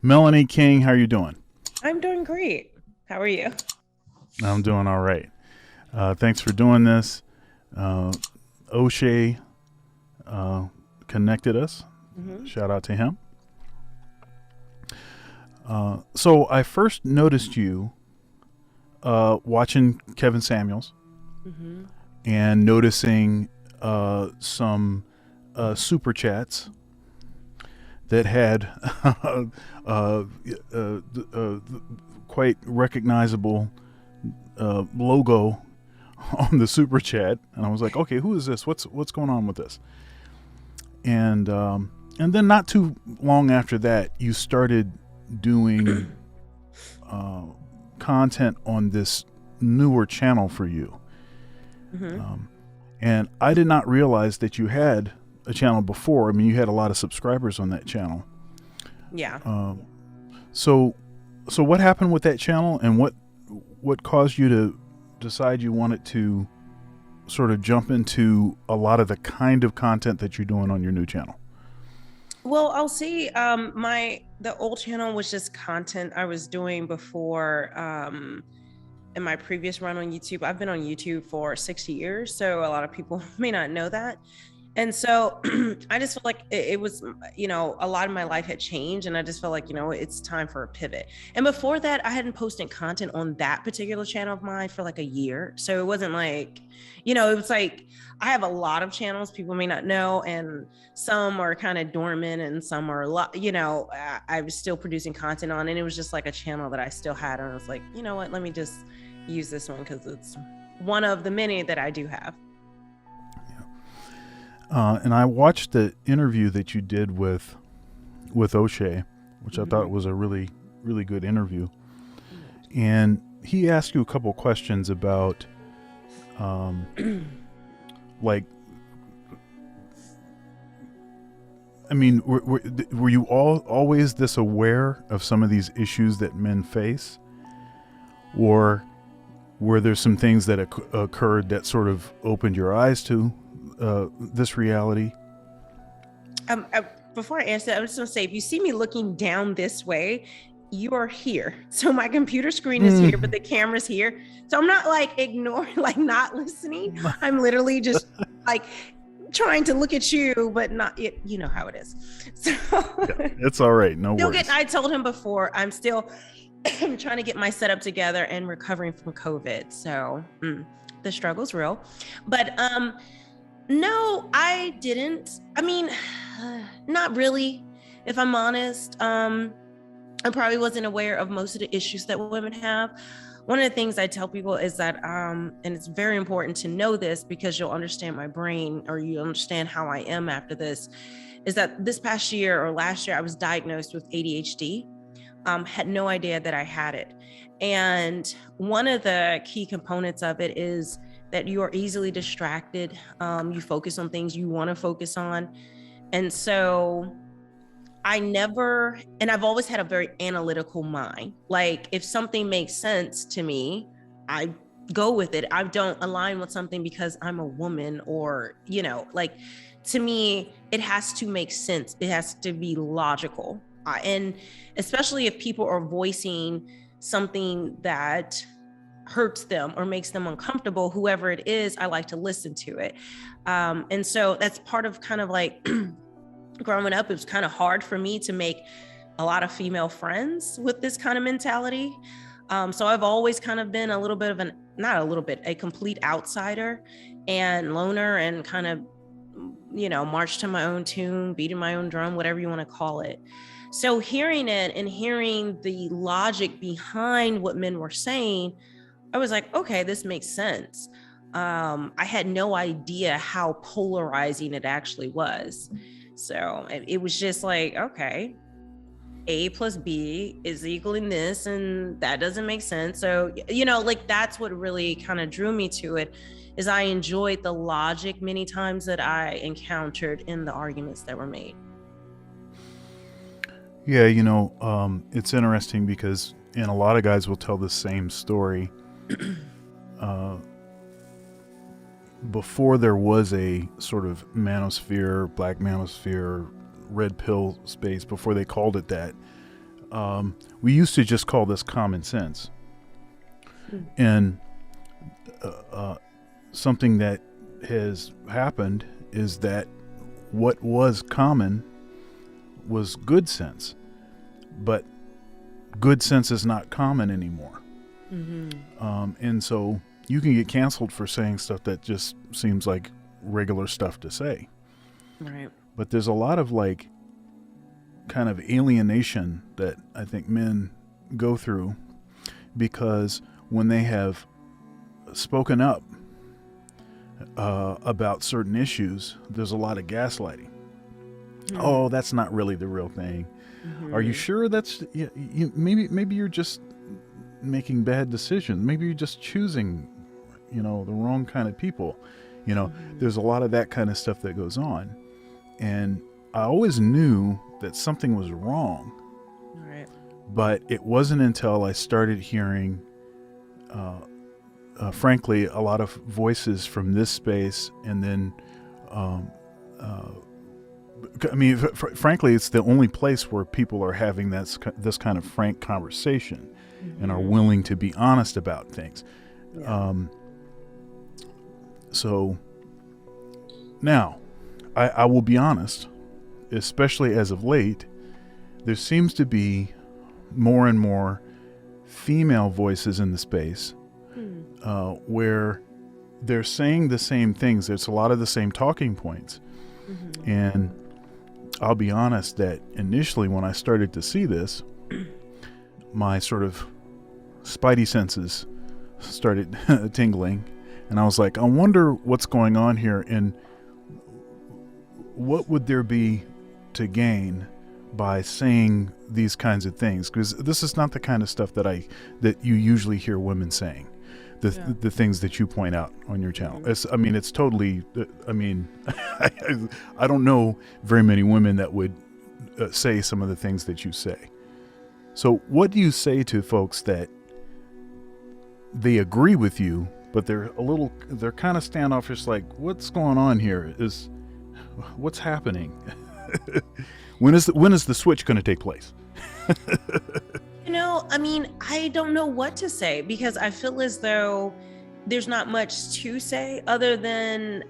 Melanie King, how are you doing? I'm doing great. How are you? I'm doing all right. Thanks for doing this. Uh, O'Shea connected us. Hmm. Shout out to him. So I first noticed you watching Kevin Samuels Hmm. and noticing some super chats that had uh, uh, quite recognizable logo on the super chat, and I was like, okay, who is this? What's going on with this? And then not too long after that, you started doing uh, content on this newer channel for you, Hmm. um, and I did not realize that you had a channel before. I mean, you had a lot of subscribers on that channel. Yeah. Um, so, so what happened with that channel, and what caused you to decide you wanted to sort of jump into a lot of the kind of content that you're doing on your new channel? Well, I'll see. The old channel was just content I was doing before. In my previous run on YouTube, I've been on YouTube for 60 years, so a lot of people may not know that. And so I just felt like it was, a lot of my life had changed, and I just felt like, it's time for a pivot. And before that, I hadn't posted content on that particular channel of mine for like a year. So it wasn't like, it was like I have a lot of channels people may not know, and some are kind of dormant and some are a lot, I was still producing content on, and it was just like a channel that I still had. And I was like, you know what, let me just use this one because it's one of the many that I do have. And I watched the interview that you did with O'Shea, which I thought Hmm. was a really good interview. And he asked you a couple questions about, um, like, I mean, were you always this aware of some of these issues that men face, or were there some things that occurred that sort of opened your eyes to this reality? Um, I, Before I answer that, I'm just gonna say, if you see me looking down this way, you are here. So my computer screen is here, but Mm. the camera's here. So I'm not like ignoring, like not listening. I'm literally just like trying to look at you, but not it. You know how it is. So Yeah, it's all right. No still getting. worries. I told him before. I'm still I'm trying to get my setup together and recovering from COVID. So the struggle's real, but no, I didn't. I mean, not really, if I'm honest. I probably wasn't aware of most of the issues that women have. One of the things I tell people is that, and it's very important to know this because you'll understand my brain, or you understand how I am after this, is that this past year or last year, I was diagnosed with ADHD. Had no idea that I had it. And one of the key components of it is that you are easily distracted. You focus on things you want to focus on. And so and I've always had a very analytical mind. Like if something makes sense to me, I go with it. I don't align with something because I'm a woman, or, like, to me, it has to make sense. It has to be logical. And especially if people are voicing something that hurts them or makes them uncomfortable, whoever it is, I like to listen to it. And so that's part of kind of like growing up. It was kind of hard for me to make a lot of female friends with this kind of mentality. So I've always kind of been a little bit of not a little bit, a complete outsider and loner, and kind of, march to my own tune, beating my own drum, whatever you want to call it. So hearing it and hearing the logic behind what men were saying, I was like, okay, this makes sense. I had no idea how polarizing it actually was. So it was just like, okay, A plus B is equaling this, and that doesn't make sense. So, like that's what really kind of drew me to it, is I enjoyed the logic many times that I encountered in the arguments that were made. Yeah, it's interesting because, and a lot of guys will tell the same story. Uh, Before there was a sort of manosphere, black manosphere, red pill space, before they called it that, we used to just call this common sense. And something that has happened is that what was common was good sense, but good sense is not common anymore. And so you can get canceled for saying stuff that just seems like regular stuff to say. Right. But there's a lot of like kind of alienation that I think men go through, because when they have spoken up about certain issues, there's a lot of gaslighting. Oh, that's not really the real thing. Are you sure that's maybe you're just making bad decisions. Maybe you're just choosing, the wrong kind of people. There's a lot of that kind of stuff that goes on. And I always knew that something was wrong. Right. But it wasn't until I started hearing, frankly, a lot of voices from this space. And then, frankly, it's the only place where people are having this kind of frank conversation and are willing to be honest about things. Yeah. So now, I will be honest, especially as of late, there seems to be more and more female voices in the space where they're saying the same things. There's a lot of the same talking points. And I'll be honest that initially when I started to see this, my sort of spidey senses started tingling. And I was like, I wonder what's going on here, and what would there be to gain by saying these kinds of things? Because this is not the kind of stuff that you usually hear women saying. The things that you point out on your channel. It's totally. I don't know very many women that would say some of the things that you say. So, what do you say to folks that they agree with you, but they're kind of standoffish? Like, what's going on here? What's happening? When is the switch going to take place? I don't know what to say, because I feel as though there's not much to say other than,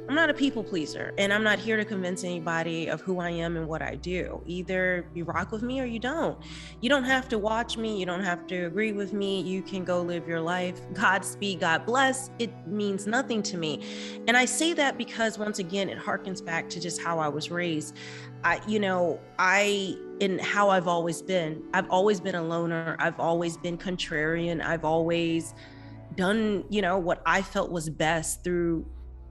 I'm not a people pleaser, and I'm not here to convince anybody of who I am and what I do. Either you rock with me or you don't. You don't have to watch me. You don't have to agree with me. You can go live your life. Godspeed, God bless. It means nothing to me. And I say that because, once again, it harkens back to just how I was raised. And how I've always been. I've always been a loner. I've always been contrarian. I've always done, what I felt was best through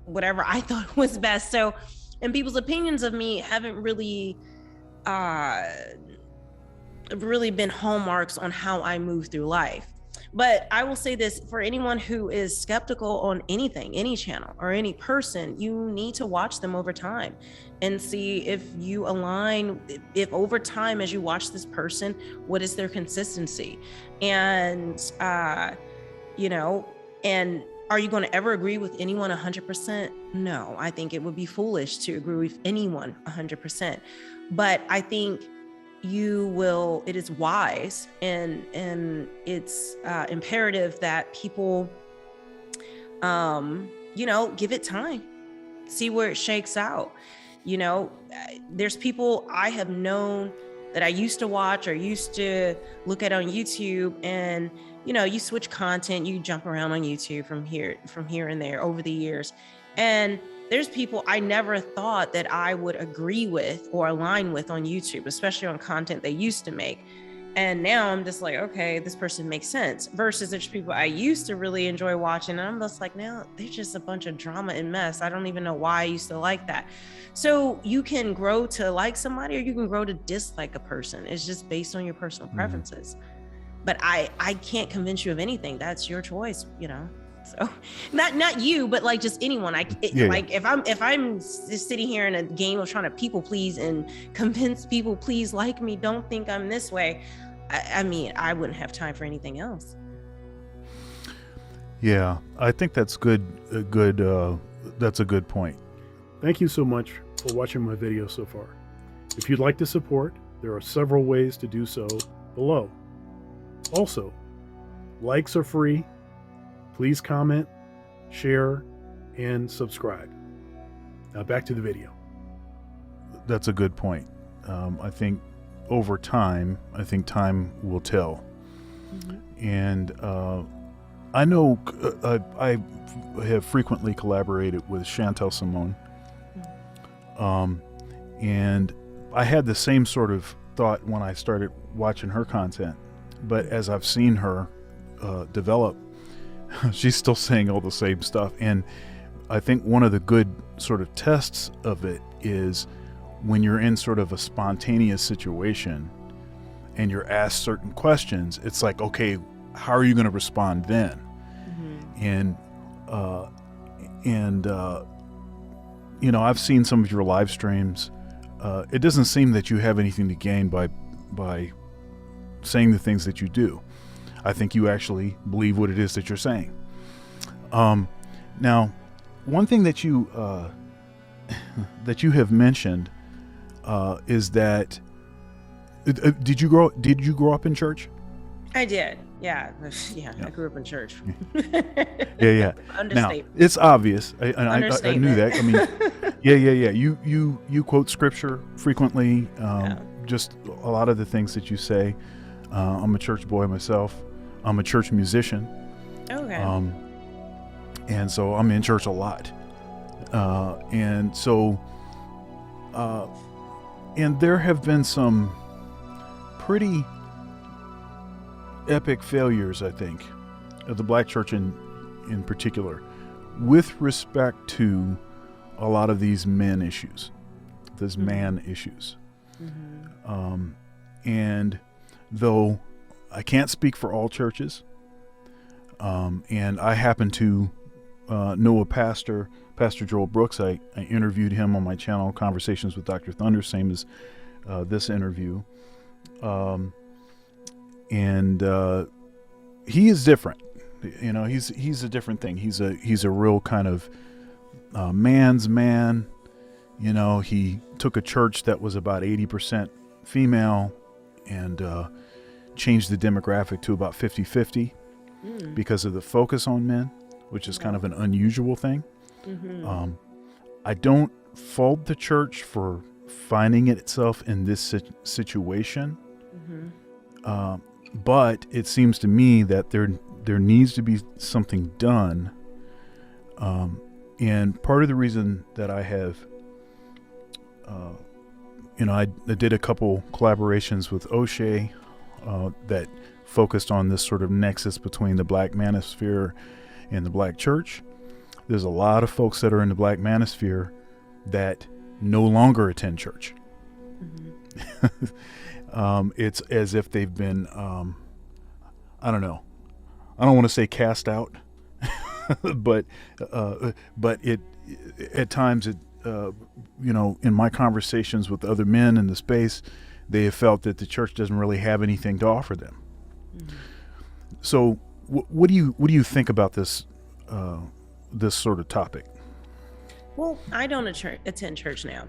whatever I thought was best. So, and people's opinions of me haven't really been hallmarks on how I move through life. But I will say this, for anyone who is skeptical on anything, any channel or any person, you need to watch them over time and see if you align, if over time, as you watch this person, what is their consistency? And, and are you going to ever agree with anyone 100%? No, I think it would be foolish to agree with anyone 100%. But I think it is wise and it's imperative that people, give it time, see where it shakes out. There's people I have known that I used to watch or used to look at on YouTube, and you switch content, you jump around on YouTube from here and there over the years. And there's people I never thought that I would agree with or align with on YouTube, especially on content they used to make. And now I'm just like, okay, this person makes sense. Versus there's people I used to really enjoy watching, and I'm just like, now they're just a bunch of drama and mess. I don't even know why I used to like that. So you can grow to like somebody, or you can grow to dislike a person. It's just based on your personal preferences. But I can't convince you of anything. That's your choice, So not you, but like just anyone. Like if I'm just sitting here in a game of trying to people please and convince people, please like me, don't think I'm this way. I wouldn't have time for anything else. Yeah, I think that's good. That's a good point. Thank you so much for watching my video so far. If you'd like to support, There are several ways to do so below. Also, likes are free. Please comment, share, and subscribe. Now back to the video. That's a good point. I think over time, time will tell. And I know I have frequently collaborated with Chantal Simone. And I had the same sort of thought when I started watching her content. But as I've seen her develop, she's still saying all the same stuff. And I think one of the good sort of tests of it is when you're in sort of a spontaneous situation and you're asked certain questions, it's like, okay, how are you going to respond then? And you know, I've seen some of your live streams. It doesn't seem that you have anything to gain by saying the things that you do. I think you actually believe what it is that you're saying. Now, one thing that you that you have mentioned is that did you grow up in church? I did. Yeah. I grew up in church. Yeah. Now, it's obvious. I knew that. I mean, yeah. You quote scripture frequently. Just a lot of the things that you say. I'm a church boy myself. I'm a church musician. Okay. And so I'm in church a lot. And so, and there have been some pretty epic failures, I think, of the black church in particular, with respect to a lot of these men issues, man issues. And though I can't speak for all churches, and I happen to know a pastor, Pastor Joel Brooks. I interviewed him on my channel, Conversations with Dr. Thunder, same as this interview. And he is different. You know, he's a different thing. He's a real kind of man's man. You know, he took a church that was about 80% female and changed the demographic to about 50-50 because of the focus on men, which is kind of an unusual thing. I don't fault the church for finding itself in this situation. But it seems to me that there needs to be something done. And part of the reason that I have, I did a couple collaborations with O'Shea that focused on this sort of nexus between the black manosphere and the black church. There's a lot of folks that are in the black manosphere that no longer attend church. It's as if they've been, I don't know. I don't want to say cast out, but it at times in my conversations with other men in the space, they have felt that the church doesn't really have anything to offer them. So, what do you think about this sort of topic? Well, I don't attend church now.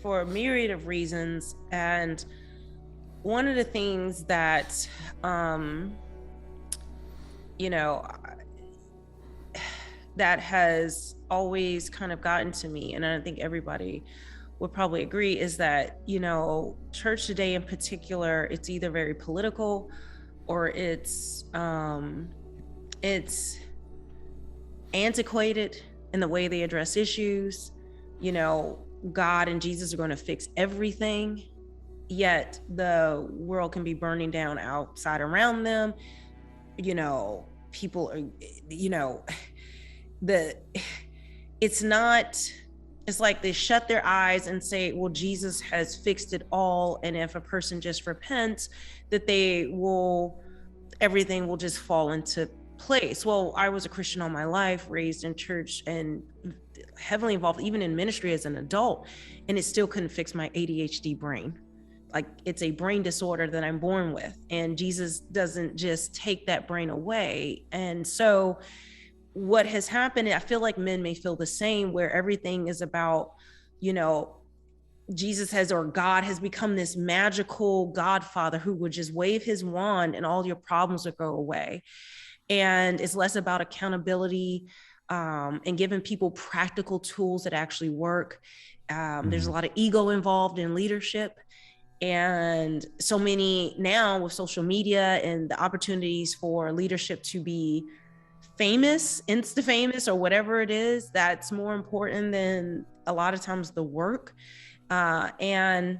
For a myriad of reasons, and one of the things that that has always kind of gotten to me, and I think everybody would probably agree, is that church today in particular, it's either very political or it's antiquated in the way they address issues. God and Jesus are going to fix everything, yet the world can be burning down outside around them. People are, it's like they shut their eyes and say, well, Jesus has fixed it all. And if a person just repents, that everything will just fall into place. Well, I was a Christian all my life, raised in church and heavily involved even in ministry as an adult, and it still couldn't fix my ADHD brain. Like, it's a brain disorder that I'm born with, and Jesus doesn't just take that brain away. And so what has happened, I feel like men may feel the same, where everything is about, Jesus has, or God has become this magical godfather who would just wave his wand and all your problems would go away. And it's less about accountability, and giving people practical tools that actually work. There's a lot of ego involved in leadership. And so many now with social media and the opportunities for leadership to be famous, insta famous, or whatever it is, that's more important than a lot of times the work. And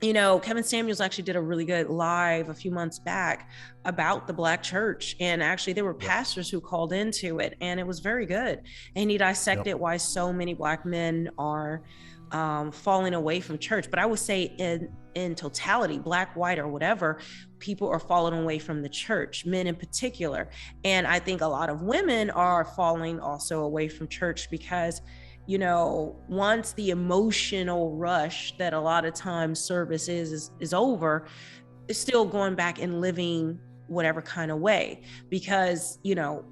you know, Kevin Samuels actually did a really good live a few months back about the Black church. And actually there were pastors who called into it, and it was very good. And he dissected why so many Black men are falling away from church. But I would say in totality, Black, white, or whatever, people are falling away from the church, men in particular. And I think a lot of women are falling also away from church because, you know, once the emotional rush that a lot of times service is over, it's still going back and living whatever kind of way. Because, you know,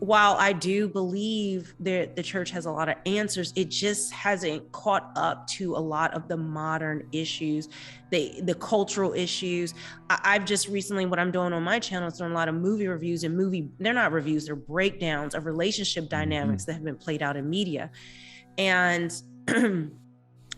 while I do believe that the church has a lot of answers, it just hasn't caught up to a lot of the modern issues, the cultural issues. I've just recently, what I'm doing on my channel is doing a lot of movie reviews, and they're not reviews, they're breakdowns of relationship dynamics that have been played out in media. And,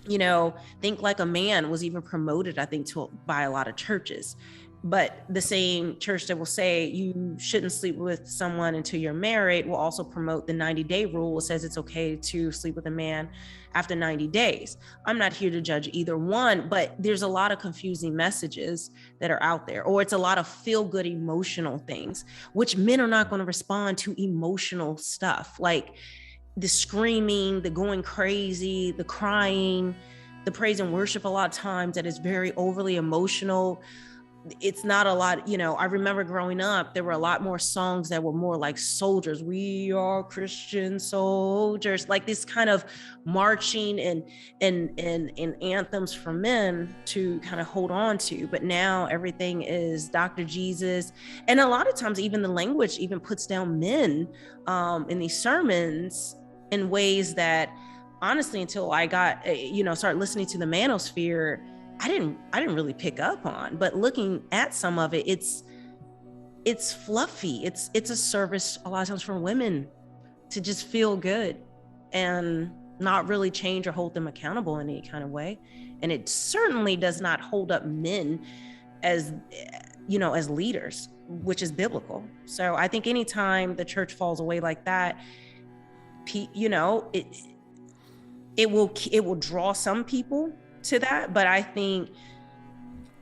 you know, Think Like a Man was even promoted, I think, by a lot of churches. But the same church that will say you shouldn't sleep with someone until you're married will also promote the 90-day rule. It says it's okay to sleep with a man after 90 days. I'm not here to judge either one, but there's a lot of confusing messages that are out there, or it's a lot of feel-good emotional things, which men are not going to respond to emotional stuff like the screaming, the going crazy, the crying, the praise and worship. A lot of times that is very overly emotional. It's not a lot, you know, I remember growing up, there were a lot more songs that were more like soldiers. We are Christian soldiers, like this kind of marching and anthems for men to kind of hold on to. But now everything is Dr. Jesus. And a lot of times even the language even puts down men in these sermons in ways that honestly, until I got, started listening to the Manosphere, I didn't really pick up on. But looking at some of it, it's fluffy. It's a service a lot of times for women to just feel good and not really change or hold them accountable in any kind of way. And it certainly does not hold up men as, as leaders, which is biblical. So I think anytime the church falls away like that, it will draw some people to that. But I think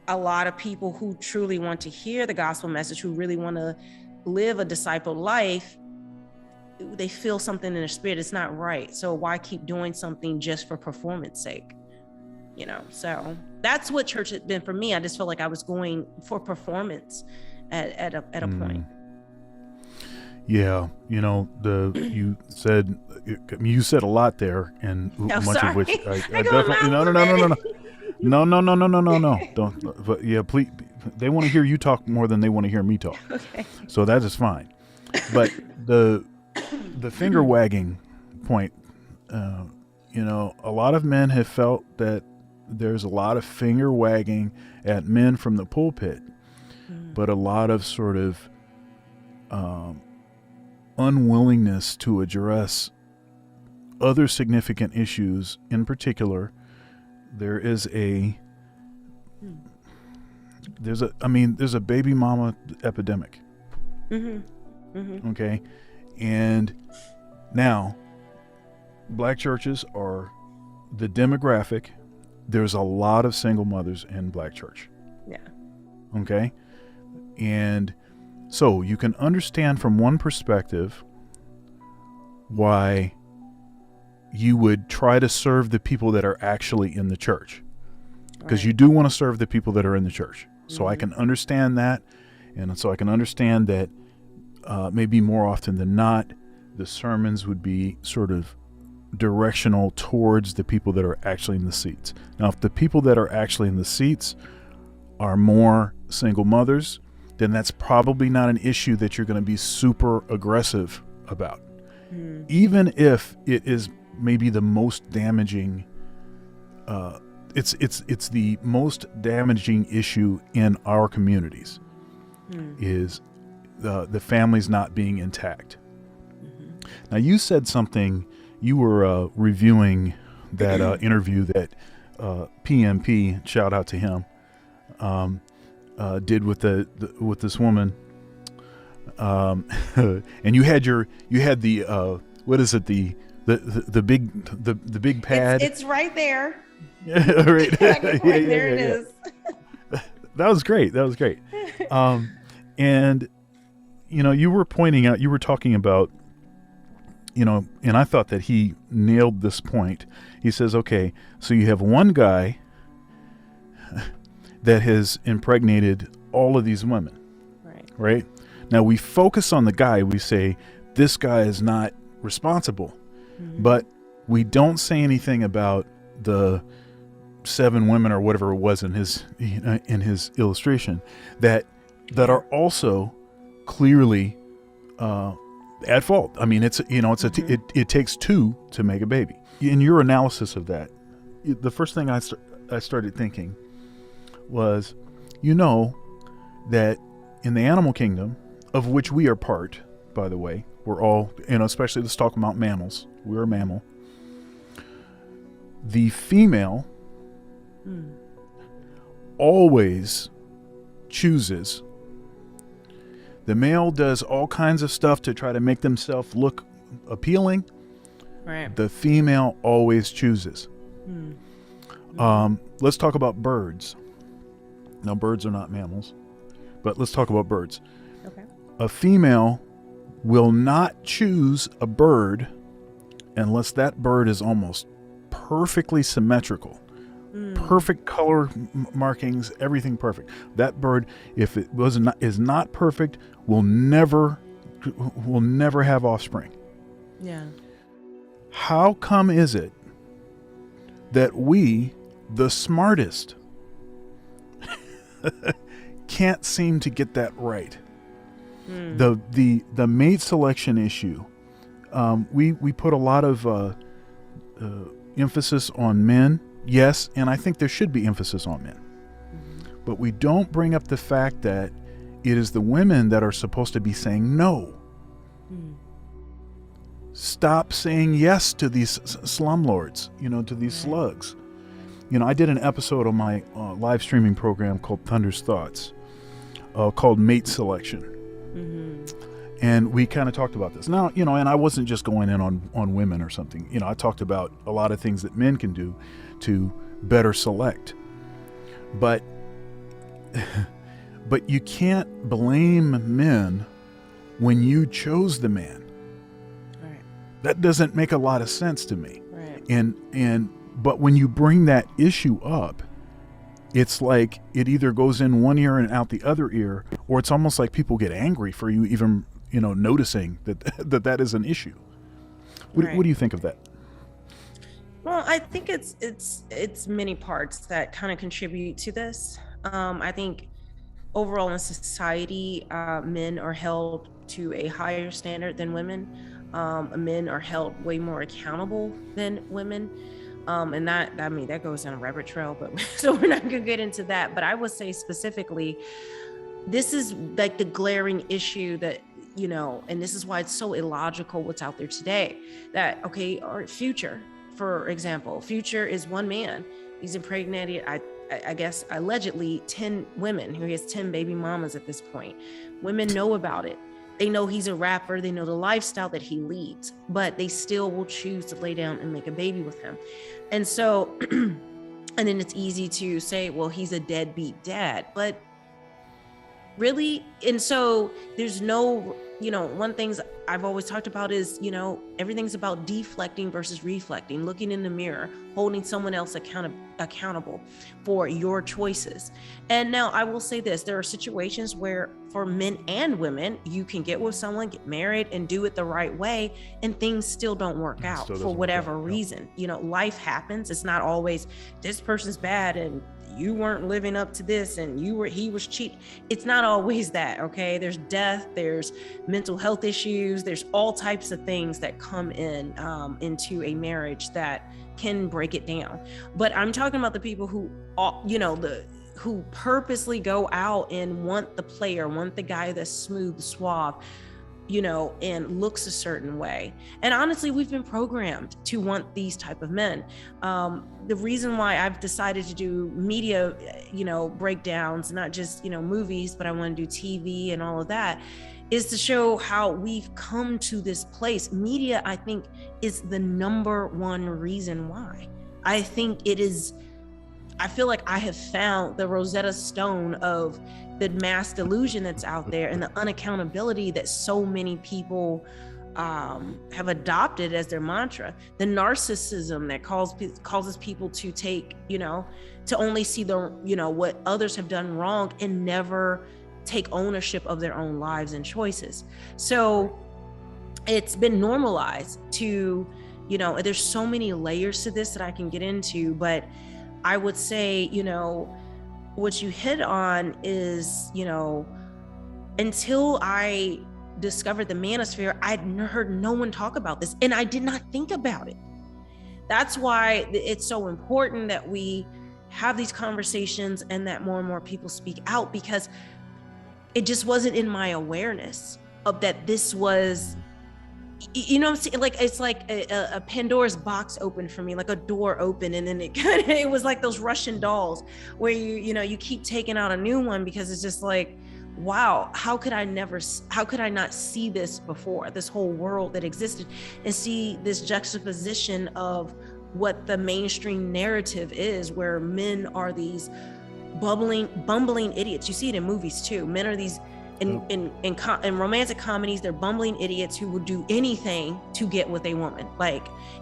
a lot of people who truly want to hear the gospel message, who really want to live a disciple life, they feel something in their spirit. It's not right. So why keep doing something just for performance sake? So that's what church has been for me. I just felt like I was going for performance at a point. Yeah, you said a lot there, and much of which I definitely no. Don't. But yeah, please. They want to hear you talk more than they want to hear me talk. Okay. So that is fine. But the finger wagging point, a lot of men have felt that there's a lot of finger wagging at men from the pulpit, but a lot of sort of unwillingness to address other significant issues. In particular, there's a baby mama epidemic. Okay, and now Black churches are the demographic. There's a lot of single mothers in Black church. Yeah. Okay, and so you can understand from one perspective why you would try to serve the people that are actually in the church, because you do want to serve the people that are in the church. So I can understand that. And so I can understand that maybe more often than not, the sermons would be sort of directional towards the people that are actually in the seats. Now, if the people that are actually in the seats are more single mothers, then that's probably not an issue that you're going to be super aggressive about. Even if it is maybe the most damaging it's the most damaging issue in our communities is the families not being intact. Now, you said something, you were reviewing that interview that PMP, shout out to him, did with with this woman, and you had the what is it, the big pad? It's right there. Yeah, right. There it is. That was great. And you were pointing out, you were talking about, and I thought that he nailed this point. He says, okay, so you have one guy that has impregnated all of these women. Right? Now we focus on the guy. We say, this guy is not responsible. But we don't say anything about the 7 women or whatever it was in his illustration that are also clearly at fault. I mean, it takes 2 to make a baby. In your analysis of that, the first thing I started thinking was, that in the animal kingdom, of which we are part, by the way, we're all, especially let's talk about mammals. We're a mammal. The female always chooses. The male does all kinds of stuff to try to make themselves look appealing. Right. The female always chooses. Let's talk about birds. Now, birds are not mammals, but let's talk about birds. Okay. A female will not choose a bird unless that bird is almost perfectly symmetrical. Perfect color markings, everything perfect. That bird, if it is not perfect, will never have offspring. Yeah. How come is it that we, the smartest, can't seem to get that right? The mate selection issue. We put a lot of emphasis on men. Yes, and I think there should be emphasis on men. But we don't bring up the fact that it is the women that are supposed to be saying no. Stop saying yes to these slumlords, to these slugs. I did an episode on my live streaming program called Thunder's Thoughts, called Mate Selection. And we kind of talked about this. Now, and I wasn't just going in on women or something. I talked about a lot of things that men can do to better select. But you can't blame men when you chose the man. Right. That doesn't make a lot of sense to me. Right. But when you bring that issue up, it's like it either goes in one ear and out the other ear, or it's almost like people get angry for you even noticing that is an issue. What do you think of that? Well, I think it's many parts that kind of contribute to this. I think overall in society, men are held to a higher standard than women. Men are held way more accountable than women. And that goes down a rabbit trail, but so we're not gonna get into that. But I would say specifically, this is like the glaring issue that, and this is why it's so illogical what's out there today. That, okay, our Future, for example, Future is one man. He's impregnated, I guess, allegedly 10 women. He has 10 baby mamas at this point. Women know about it. They know he's a rapper. They know the lifestyle that he leads, but they still will choose to lay down and make a baby with him. And so, and then it's easy to say, well, he's a deadbeat dad, but really? And so there's no, one things I've always talked about is, everything's about deflecting versus reflecting, looking in the mirror, holding someone else accountable for your choices. And now I will say this, there are situations where for men and women, you can get with someone, get married and do it the right way, and things still don't work out for whatever reason. Life happens. It's not always this person's bad and you weren't living up to this and he was cheap. It's not always that, okay? There's death, there's mental health issues, there's all types of things that come in into a marriage that can break it down. But I'm talking about the people who, who purposely go out and want the guy that's smooth, suave, and looks a certain way. And honestly, we've been programmed to want these type of men. The reason why I've decided to do media, breakdowns, not just, movies, but I want to do TV and all of that, is to show how we've come to this place. Media, I think, is the number one reason why. I feel like I have found the Rosetta Stone of the mass delusion that's out there and the unaccountability that so many people have adopted as their mantra. The narcissism that causes people to take, to only see what others have done wrong and never take ownership of their own lives and choices. So it's been normalized to, there's so many layers to this that I can get into, but I would say, what you hit on is, until I discovered the Manosphere, I'd heard no one talk about this, and I did not think about it. That's why it's so important that we have these conversations and that more and more people speak out, because it just wasn't in my awareness of that this was, what I'm saying? Like, it's like a Pandora's box opened for me, like a door open, and then it was like those Russian dolls where you keep taking out a new one, because it's just like, wow, how could I not see this before, this whole world that existed, and see this juxtaposition of what the mainstream narrative is, where men are these bumbling idiots. You see it in movies too. Men are these in romantic comedies, they're bumbling idiots who will do anything to get with a woman.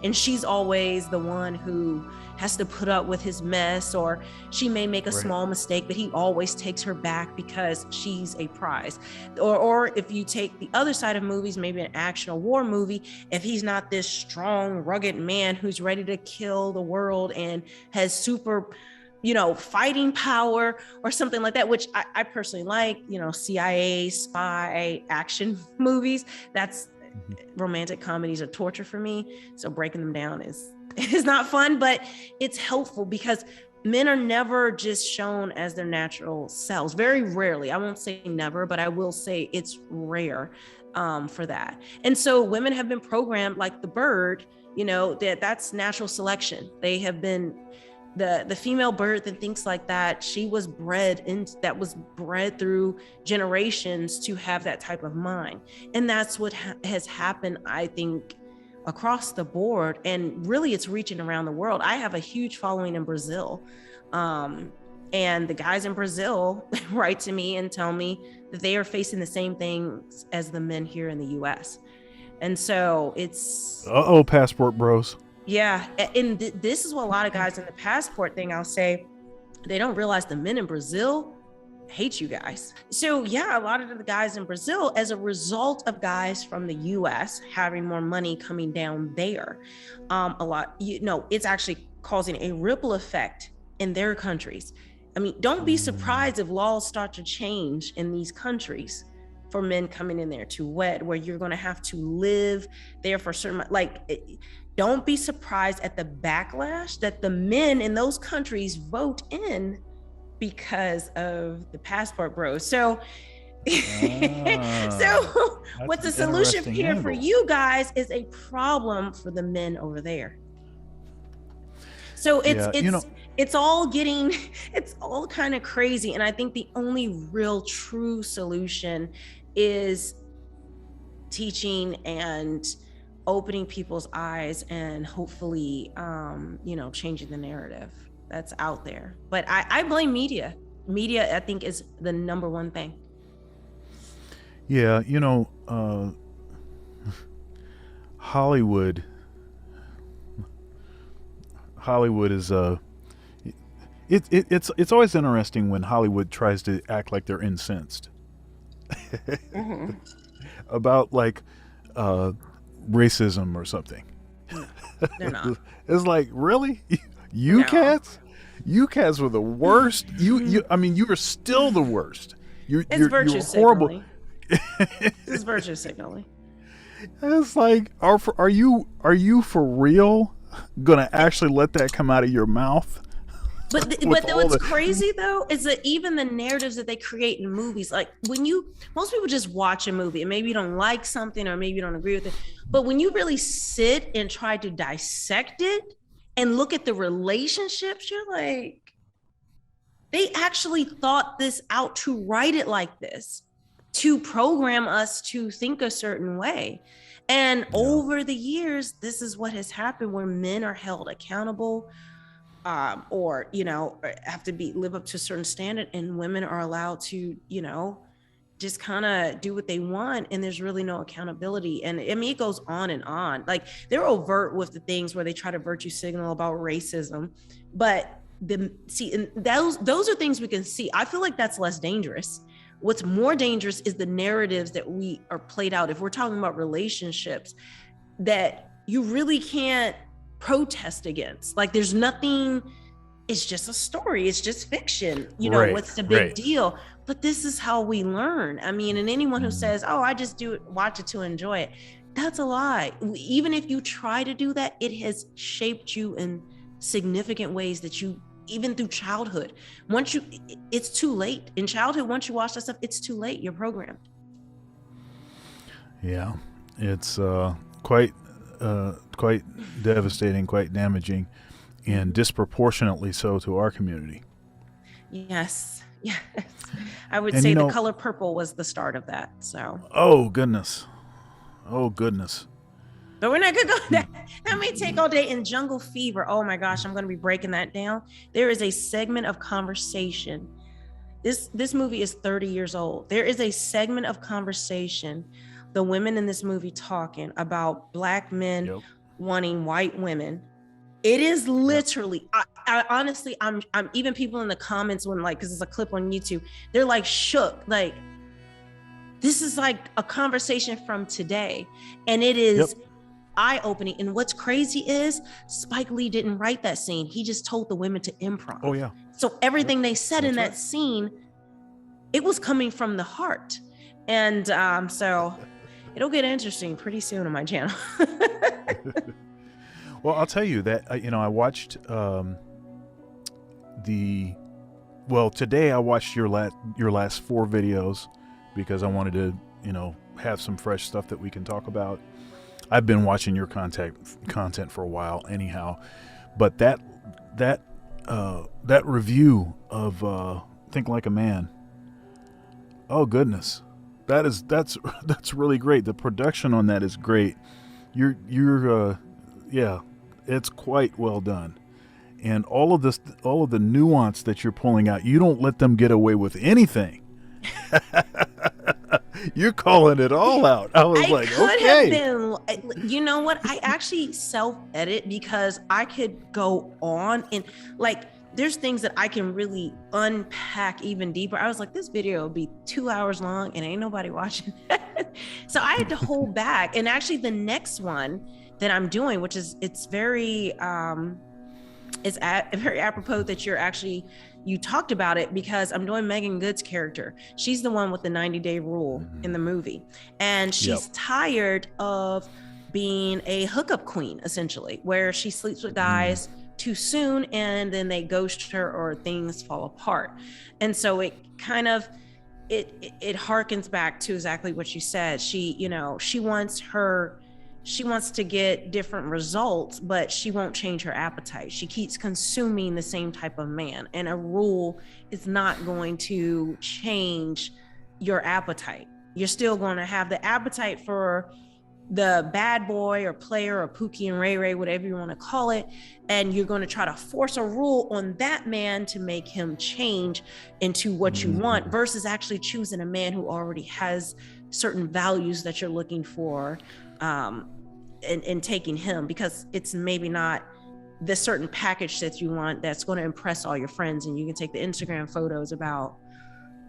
And she's always the one who has to put up with his mess, or she may make a small mistake, but he always takes her back because she's a prize. Or if you take the other side of movies, maybe an action or war movie, if he's not this strong, rugged man who's ready to kill the world and has super fighting power or something like that, which I personally like, CIA, spy, action movies. That's romantic comedies are torture for me. So breaking them down is not fun, but it's helpful, because men are never just shown as their natural selves. Very rarely. I won't say never, but I will say it's rare for that. And so women have been programmed like the bird, that's natural selection. They have been the female bird and things like that. She was bred through generations to have that type of mind. And that's what has happened, I think, across the board. And really it's reaching around the world. I have a huge following in Brazil. And the guys in Brazil write to me and tell me that they are facing the same things as the men here in the US. And so it's... passport bros. Yeah, and this is what a lot of guys in the passport thing, I'll say, they don't realize the men in Brazil hate you guys. So yeah, a lot of the guys in Brazil, as a result of guys from the US having more money coming down there, it's actually causing a ripple effect in their countries. I mean, don't be surprised if laws start to change in these countries for men coming in there to wed, where you're going to have to live there for a certain, don't be surprised at the backlash that the men in those countries vote in because of the passport bros. So, what's the solution here for you guys is a problem for the men over there. So it's all kind of crazy. And I think the only real true solution is teaching and opening people's eyes and hopefully, changing the narrative that's out there. But I blame media. Media, I think, is the number one thing. Yeah, Hollywood is it's always interesting when Hollywood tries to act like they're incensed about racism or something. They're not. It's like, really? You cats? You cats were the worst. I mean, you were still the worst. It's virtue you're horrible. signaling. It's virtue signaling. It's like, are you for real gonna actually let that come out of your mouth? But what's crazy though is that even the narratives that they create in movies, like most people just watch a movie and maybe you don't like something or maybe you don't agree with it, but when you really sit and try to dissect it and look at the relationships, you're like, they actually thought this out to write it like this, to program us to think a certain way. And over the years, this is what has happened, where men are held accountable, or have to live up to a certain standard, and women are allowed to just kind of do what they want, and there's really no accountability. And I mean, it goes on and on. Like, they're overt with the things where they try to virtue signal about racism, but and those are things we can see. I feel like that's less dangerous. What's more dangerous is the narratives that we are played out. If we're talking about relationships that you really can't protest against, like, there's nothing, it's just a story, it's just fiction, what's the big deal? But this is how we learn. I mean, and anyone who says, oh, I just watch it to enjoy it, that's a lie. Even if you try to do that, it has shaped you in significant ways that you, even through childhood, it's too late in childhood. Once you watch that stuff, it's too late, you're programmed. Yeah, it's quite devastating, quite damaging, and disproportionately so to our community. Yes. I would say The Color Purple was the start of that. So. Oh goodness. But we're not gonna go there. That may take all day. In Jungle Fever, oh my gosh, I'm gonna be breaking that down. There is a segment of conversation. This movie is 30 years old. There is a segment of conversation, the women in this movie talking about Black men wanting white women. It is literally, I honestly, I'm even people in the comments when, like, because it's a clip on YouTube, they're like shook, like, this is like a conversation from today, and it is eye-opening. And what's crazy is Spike Lee didn't write that scene. He just told the women to improv. Oh yeah. So everything they said in that scene, it was coming from the heart. And so it'll get interesting pretty soon on my channel. Well, I'll tell you that, I watched today I watched your last 4 videos because I wanted to, have some fresh stuff that we can talk about. I've been watching your content for a while anyhow, but that review of Think Like a Man, oh goodness, that's really great. The production on that is great. It's quite well done. And all of the nuance that you're pulling out, you don't let them get away with anything. You're calling it all out. I was like, okay. You know what? I actually self-edit because I could go on and, like, there's things that I can really unpack even deeper. I was like, this video will be 2 hours long and ain't nobody watching. So I had to hold back. And actually the next one that I'm doing, which is, it's very apropos that you talked about it, because I'm doing Megan Good's character. She's the one with the 90-day rule in the movie. And she's tired of being a hookup queen, essentially, where she sleeps with guys too soon and then they ghost her or things fall apart. And so it kind of, it harkens back to exactly what you said. She wants to get different results, but she won't change her appetite. She keeps consuming the same type of man, and a rule is not going to change your appetite. You're still going to have the appetite for the bad boy or player or Pookie and Ray Ray, whatever you want to call it, and you're going to try to force a rule on that man to make him change into what you want, versus actually choosing a man who already has certain values that you're looking for, and taking him, because it's maybe not the certain package that you want that's going to impress all your friends, and you can take the Instagram photos about,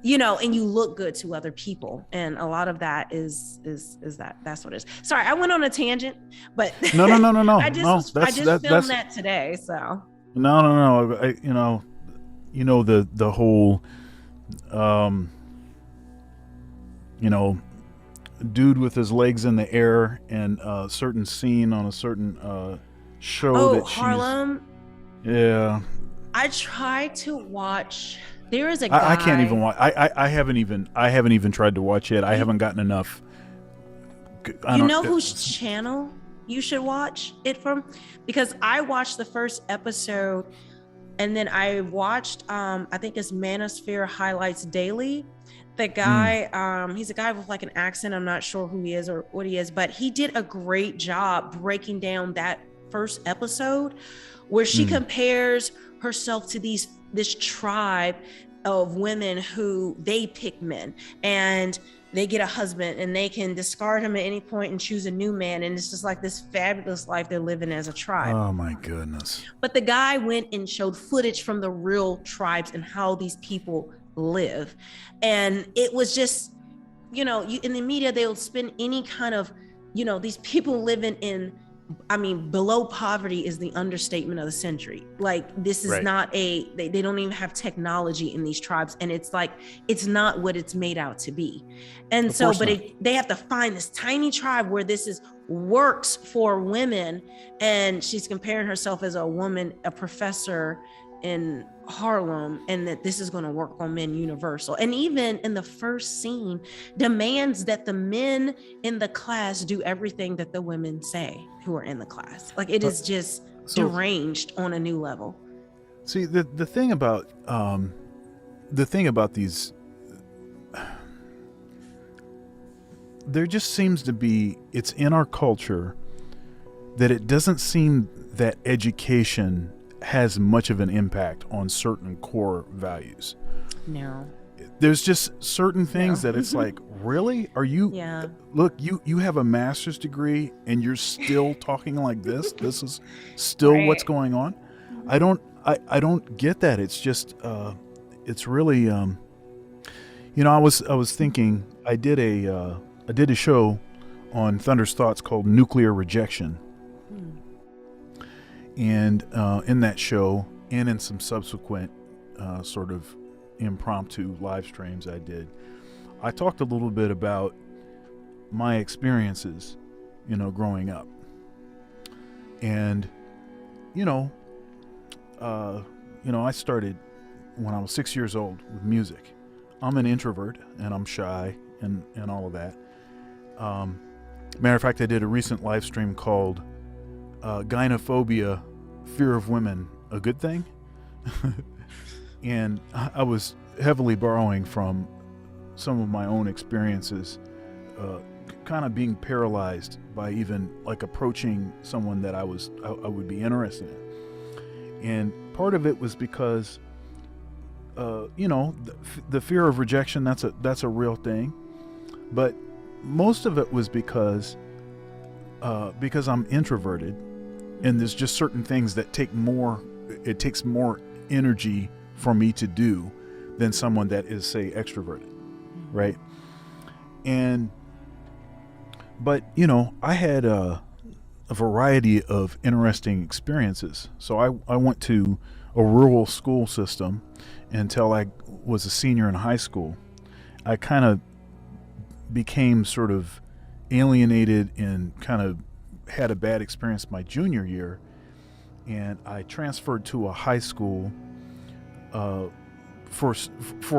and you look good to other people. And a lot of that is that's what it is. Sorry, I went on a tangent, but no. I just filmed that today. So no. the whole, dude with his legs in the air, and a certain scene on a certain show that Harlem. Yeah. I tried to watch. There is a guy. I can't even watch. I haven't even tried to watch it. I haven't gotten enough. You know whose channel you should watch it from? Because I watched the first episode, and then I watched I think it's Manosphere Highlights Daily. The guy, he's a guy with like an accent. I'm not sure who he is or what he is, but he did a great job breaking down that first episode where she compares herself to this tribe of women who they pick men, and they get a husband and they can discard him at any point and choose a new man. And it's just like this fabulous life they're living as a tribe. Oh my goodness. But the guy went and showed footage from the real tribes and how these people live. And it was just, in the media, they'll spend any kind of, these people living in, below poverty is the understatement of the century. Like, this is not they don't even have technology in these tribes. And it's like, it's not what it's made out to be. And so, but they have to find this tiny tribe where this works for women. And she's comparing herself as a woman, a professor in Harlem, and that this is going to work on men universal. And even in the first scene, demands that the men in the class do everything that the women say who are in the class. Like, it is just deranged on a new level. See, the thing about these, there just seems to be, it's in our culture that it doesn't seem that education has much of an impact on certain core values. No. There's just certain things that it's like, really? Are you, look, you have a master's degree and you're still talking like this? This is still what's going on? I don't get that. It's just, it's really, I was thinking, I did a show on Thunder's Thoughts called Nuclear Rejection. And in that show, and in some subsequent sort of impromptu live streams I did, I talked a little bit about my experiences, growing up. And, I started when I was 6 years old with music. I'm an introvert and I'm shy and all of that. Matter of fact, I did a recent live stream called Gynophobia, Fear of Women, a Good Thing? And I was heavily borrowing from some of my own experiences, kind of being paralyzed by even like approaching someone that I would be interested in. And part of it was because, the fear of rejection, that's a real thing. But most of it was because I'm introverted, and there's just certain things that takes more energy for me to do than someone that is, say, extroverted, right? But I had a variety of interesting experiences. So I went to a rural school system until I was a senior in high school. I kind of became sort of alienated and kind of had a bad experience my junior year, and I transferred to a high school for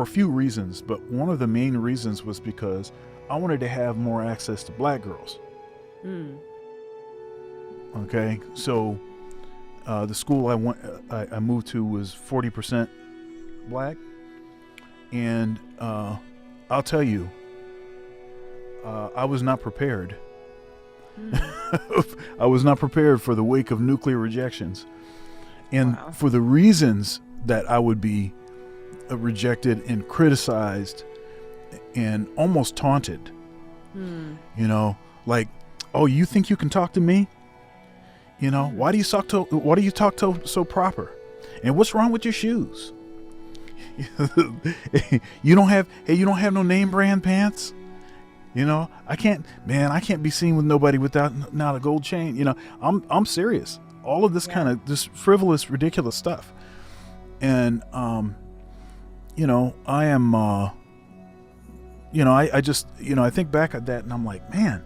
a few reasons, but one of the main reasons was because I wanted to have more access to black girls. Okay, so the school I moved to was 40% black, and I'll tell you, I was not prepared. I was not prepared for the wake of nuclear rejections, and for the reasons that I would be rejected and criticized and almost taunted. Like, oh, you think you can talk to me? Why do you talk so proper? And what's wrong with your shoes? You don't have no name brand pants? I can't be seen with nobody without not a gold chain. I'm serious. All of this kind of this frivolous, ridiculous stuff. And you know, I am you know, I just, you know, I think back at that and I'm like, man,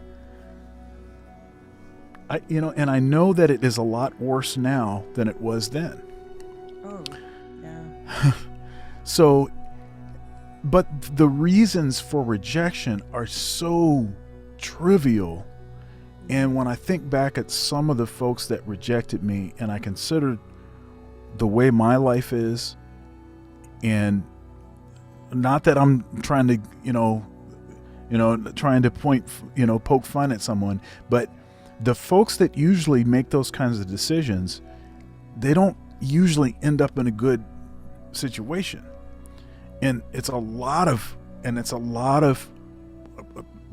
you know, and I know that it is a lot worse now than it was then. Oh, yeah. So, but the reasons for rejection are so trivial. And when I think back at some of the folks that rejected me, and I consider the way my life is, and not that I'm trying to, trying to poke fun at someone, but the folks that usually make those kinds of decisions, they don't usually end up in a good situation. And it's a lot of,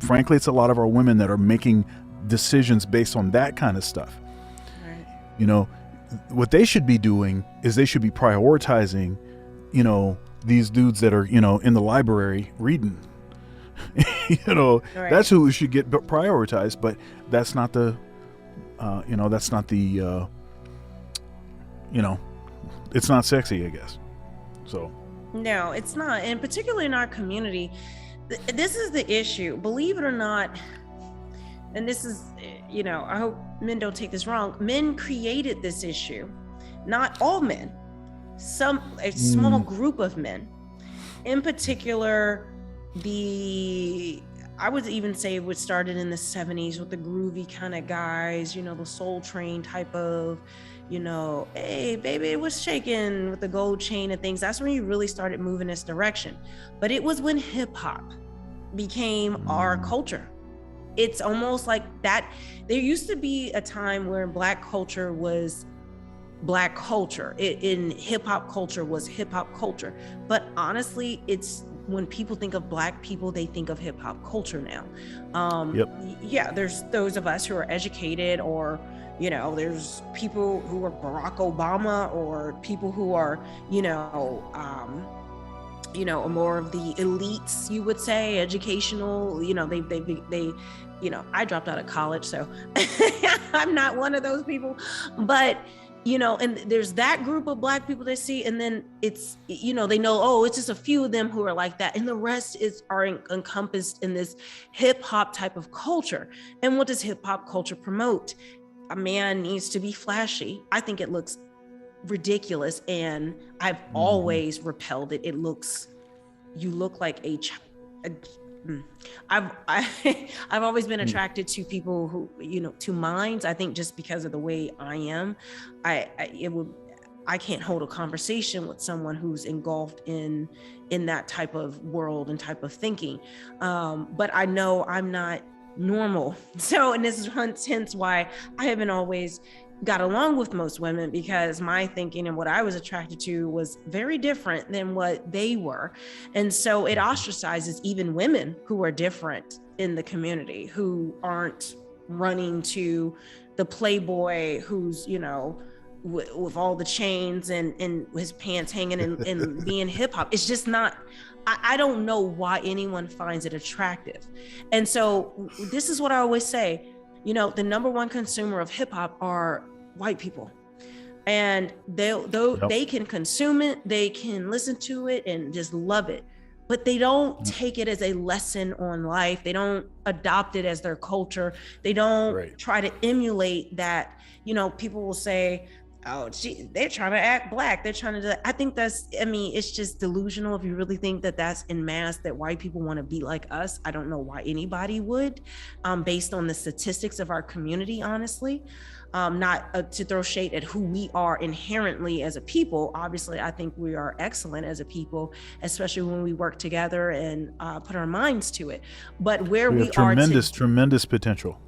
frankly, it's a lot of our women that are making decisions based on that kind of stuff. Right. You know, what they should be doing is they should be prioritizing, you know, these dudes that are, you know, in the library reading. You know, Right. That's who should get prioritized, but that's not the, that's not the, it's not sexy, I guess. So. No, it's not. And particularly in our community, this is the issue. Believe it or not, and this is, you know, I hope men don't take this wrong. Men created this issue. Not all men. A small group of men. In particular, I would even say it started in the 70s with the groovy kind of guys, you know, the Soul Train type of, you know, hey, baby, it was shaking with the gold chain and things. That's when you really started moving this direction. But it was when hip hop became our culture. It's almost like that. There used to be a time where Black culture was Black culture. In hip hop culture was hip hop culture. But honestly, it's when people think of Black people, they think of hip hop culture now. Yeah, there's those of us who are educated, or, you know, there's people who are Barack Obama, or people who are, more of the elites, you would say, educational, you know, they, you know, I dropped out of college, so I'm not one of those people, but, you know, and there's that group of Black people they see, and then it's, you know, they know, oh, it's just a few of them who are like that, and the rest are encompassed in this hip hop type of culture. And what does hip hop culture promote? A man needs to be flashy. I think it looks ridiculous, and I've always repelled it. You look like I've always been attracted to people who, you know, to minds. I think just because of the way I am, I can't hold a conversation with someone who's engulfed in that type of world and type of thinking. But I know I'm not normal. So, and this is hence why I haven't always got along with most women, because my thinking and what I was attracted to was very different than what they were. And so it ostracizes even women who are different in the community, who aren't running to the playboy who's, you know, with all the chains and his pants hanging and being hip hop. It's just not, I don't know why anyone finds it attractive. And so this is what I always say, you know, the number one consumer of hip hop are white people, and they can consume it, they can listen to it and just love it, but they don't take it as a lesson on life. They don't adopt it as their culture. They don't try to emulate that. You know, people will say, oh, gee, they're trying to act Black. They're trying to do that. I think it's just delusional if you really think that that's in mass, that white people want to be like us. I don't know why anybody would, based on the statistics of our community, honestly. Not to throw shade at who we are inherently as a people. Obviously, I think we are excellent as a people, especially when we work together and put our minds to it. But where we are tremendous potential.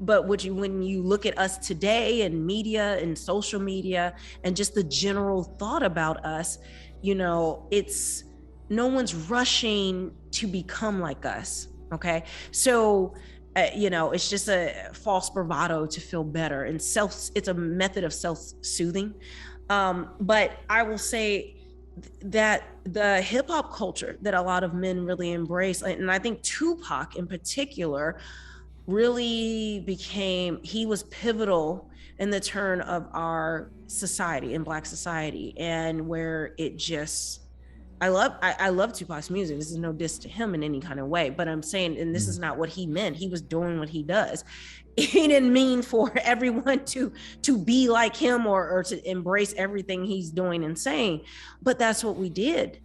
But when you look at us today in media and social media and just the general thought about us, you know, it's no one's rushing to become like us. Okay. So, you know, it's just a false bravado to feel better, and it's a method of self-soothing. But I will say that the hip hop culture that a lot of men really embrace, and I think Tupac in particular really he was pivotal in the turn of our society, in Black society, and where it just, I love Tupac's music. This is no diss to him in any kind of way, but I'm saying, and this is not what he meant. He was doing what he does. He didn't mean for everyone to be like him or to embrace everything he's doing and saying, but that's what we did.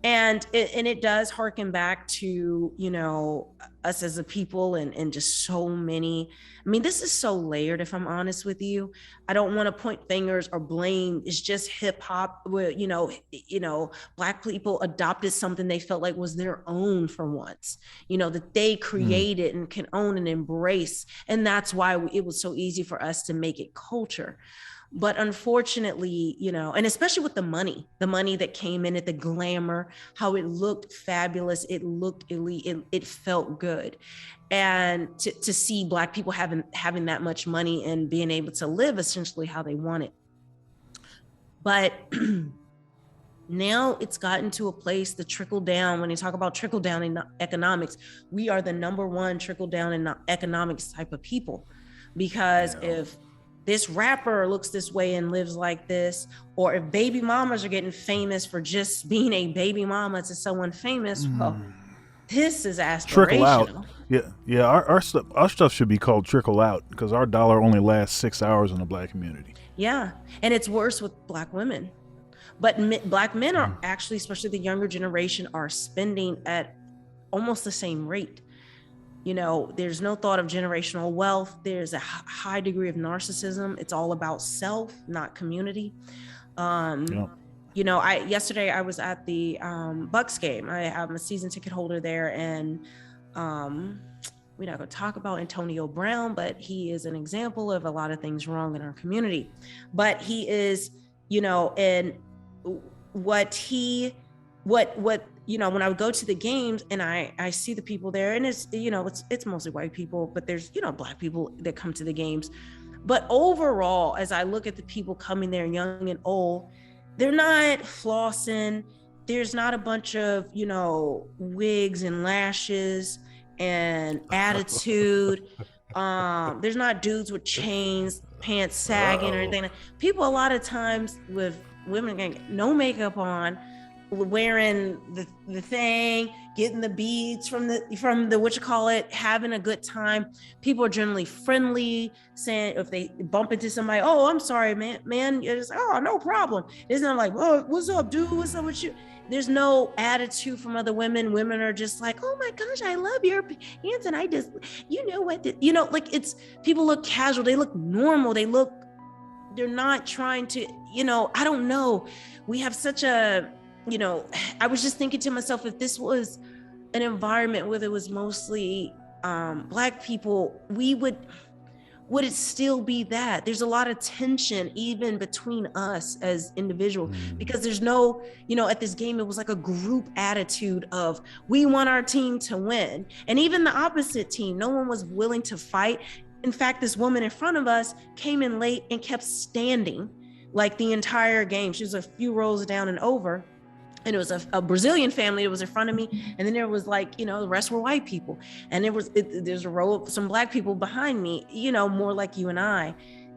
And it does harken back to, you know, us as a people and just so many. I mean, this is so layered, if I'm honest with you. I don't want to point fingers or blame. It's just hip hop where, you know, Black people adopted something they felt like was their own for once, you know, that they created and can own and embrace. And that's why it was so easy for us to make it culture. But unfortunately, you know, and especially with the money that came in it, the glamour, how it looked fabulous, it looked elite, it felt good. And to see Black people having that much money and being able to live essentially how they want it. But now it's gotten to a place, the trickle down, when you talk about trickle down in economics, we are the number one trickle down in economics type of people. Because if this rapper looks this way and lives like this, or if baby mamas are getting famous for just being a baby mama to someone famous, well, this is aspirational. Trickle out. Yeah. Our stuff should be called trickle out, because our dollar only lasts 6 hours in the Black community. Yeah, and it's worse with Black women. But Black men are actually, especially the younger generation, are spending at almost the same rate. You know, there's no thought of generational wealth. There's a high degree of narcissism. It's all about self, not community. You know, yesterday I was at the Bucks game. I'm a season ticket holder there, and we're not going to talk about Antonio Brown, but he is an example of a lot of things wrong in our community. But he is, you know, and what you know, when I would go to the games and I see the people there, and it's, you know, it's mostly white people, but there's, you know, Black people that come to the games. But overall, as I look at the people coming there, young and old, they're not flossing. There's not a bunch of, you know, wigs and lashes and attitude. There's not dudes with chains, pants sagging or anything. People a lot of times with women getting no makeup on, wearing the thing, getting the beads from the what you call it, having a good time. People are generally friendly, saying if they bump into somebody, oh, I'm sorry, man, you're just, oh, no problem. It's not like, oh, what's up, dude, what's up with you? There's no attitude from other women. Women are just like, oh my gosh, I love your pants, and I just, you know what, you know, like, it's, people look casual, they look normal, they're not trying to, you know, I don't know, we have such a, you know, I was just thinking to myself, if this was an environment where there was mostly Black people, would it still be that? There's a lot of tension even between us as individuals, because there's no, you know, at this game, it was like a group attitude of, we want our team to win. And even the opposite team, no one was willing to fight. In fact, this woman in front of us came in late and kept standing like the entire game. She was a few rows down and over. And it was a Brazilian family that was in front of me. And then there was, like, you know, the rest were white people. And there's a row of some Black people behind me, you know, more like you and I.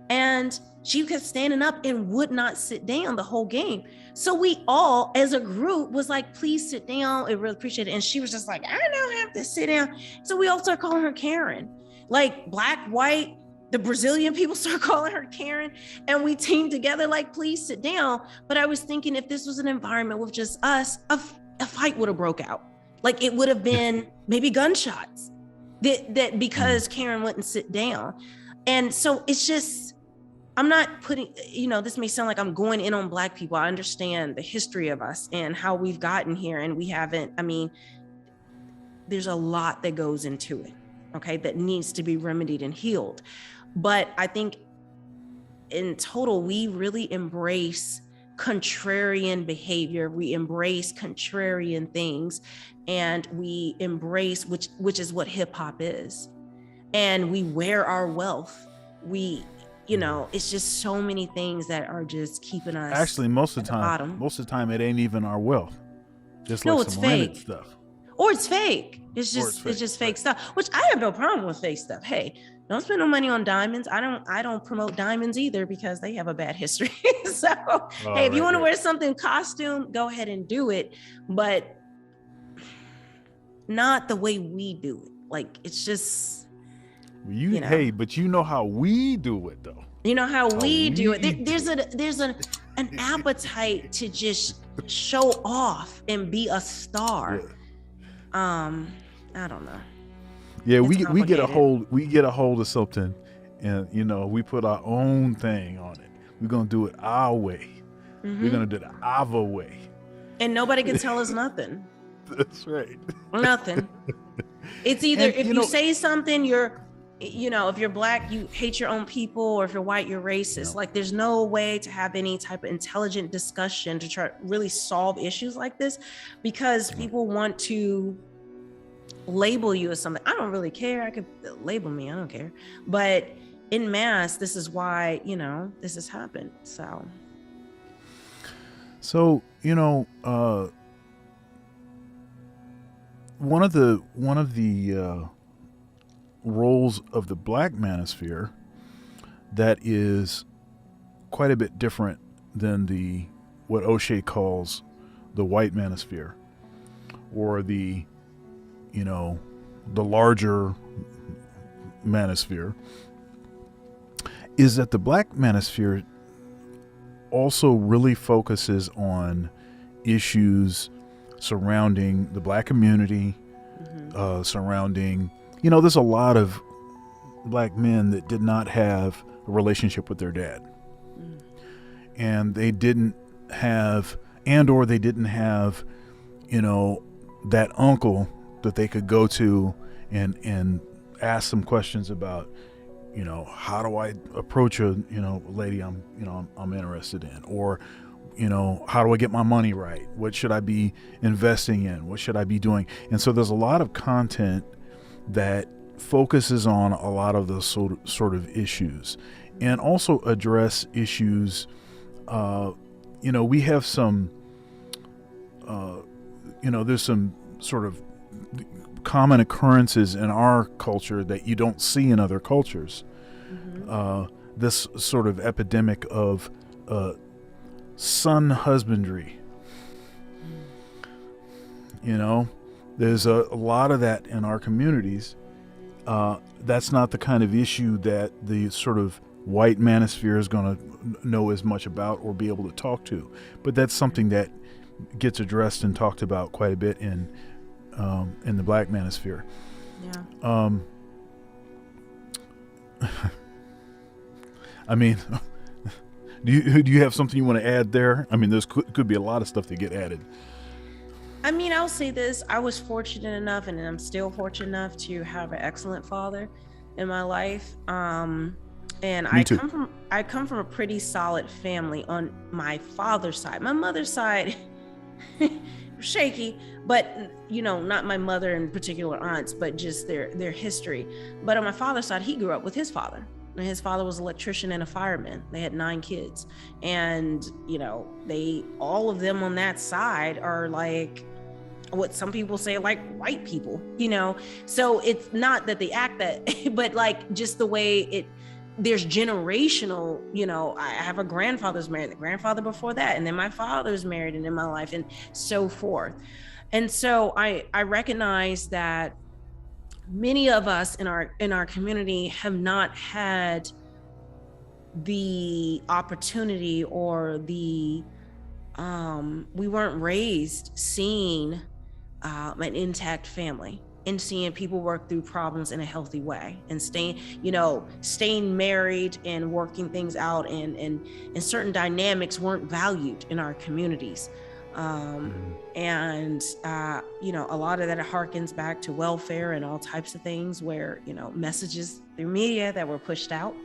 And she kept standing up and would not sit down the whole game. So we all, as a group, was like, please sit down. I really appreciate it. And she was just like, I don't have to sit down. So we all started calling her Karen, like Black, white. The Brazilian people start calling her Karen, and we teamed together like, please sit down. But I was thinking, if this was an environment with just us, a fight would have broke out. Like, it would have been maybe gunshots that because Karen wouldn't sit down. And so it's just, I'm not putting, you know, this may sound like I'm going in on Black people. I understand the history of us and how we've gotten here, and we haven't, I mean, there's a lot that goes into it, okay, that needs to be remedied and healed. But I think in total, we really embrace contrarian behavior. We embrace contrarian things, and we embrace, which is what hip hop is. And we wear our wealth. We, you know, it's just so many things that are just keeping us. Actually, most of the time, it ain't even our wealth. Just like it's some fake. rented stuff. or it's fake. It's Or just it's it's fake, just fake right. stuff, which I have no problem with fake stuff. Hey, don't spend no money on diamonds. I don't promote diamonds either because they have a bad history. So hey, if you want to wear something costume, go ahead and do it, but not the way we do it. Like, it's just, you know. Hey, but you know how we do it though. You know how we do it. we There's an appetite to just show off and be a star. Yeah. I don't know. Yeah, It's we get a complicated. hold of something, and we put our own thing on it. We're gonna do it our way. We're gonna do it our way. And nobody can tell us nothing. That's right. Nothing. It's either And, if you say something, you're, if you're black, you hate your own people, or if you're white, you're racist. Yeah. Like, there's no way to have any type of intelligent discussion to try to really solve issues like this, because people want to label you as something. I don't really care. I could label me. I don't care. But en masse, this is why, this has happened. So, one of the roles of the Black Manosphere that is quite a bit different than what O'Shea calls the White Manosphere, or the larger Manosphere, is that the Black Manosphere also really focuses on issues surrounding the Black community, surrounding, there's a lot of Black men that did not have a relationship with their dad. And they didn't have, that uncle that they could go to and ask some questions about, how do I approach a, lady I'm interested in, or, how do I get my money right? What should I be investing in? What should I be doing? And so there's a lot of content that focuses on a lot of those sort of issues, and also address issues. We have some, there's some sort of common occurrences in our culture that you don't see in other cultures. This sort of epidemic of son husbandry. There's a lot of that in our communities. That's not the kind of issue that the sort of White Manosphere is going to know as much about or be able to talk to, but that's something that gets addressed and talked about quite a bit in the Black Manosphere. Yeah. I mean, do you have something you want to add there? I mean, there's could be a lot of stuff to get added. I mean, I'll say this: I was fortunate enough, and I'm still fortunate enough to have an excellent father in my life. And I come from a pretty solid family on my father's side. My mother's side, shaky, but not my mother and particular aunts, but just their history. But on my father's side, he grew up with his father. And his father was an electrician and a fireman. They had 9 kids. And, all of them on that side are like what some people say, like white people, So it's not that they act that, but like just the way there's generational, I have a grandfather's married, the grandfather before that, and then my father's married and in my life, and so forth. And so I recognize that many of us in our community have not had the opportunity, or we weren't raised seeing an intact family and seeing people work through problems in a healthy way, and staying married and working things out, and certain dynamics weren't valued in our communities. And a lot of that harkens back to welfare and all types of things where, messages through media that were pushed out.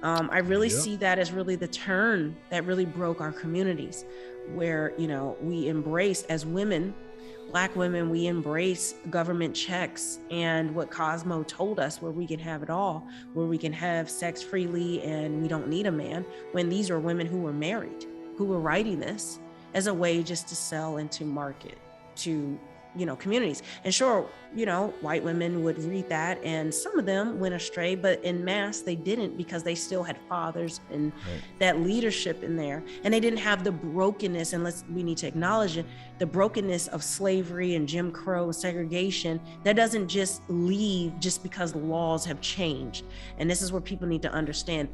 I really see that as really the turn that really broke our communities, where, we embraced, as women, Black women, we embrace government checks and what Cosmo told us, where we can have it all, where we can have sex freely and we don't need a man, when these are women who were married, who were writing this as a way just to sell and to market to communities. And sure, white women would read that, and some of them went astray, but in mass they didn't, because they still had fathers and that leadership in there, and they didn't have the brokenness. And we need to acknowledge it, the brokenness of slavery and Jim Crow and segregation that doesn't just leave just because laws have changed. And this is where people need to understand.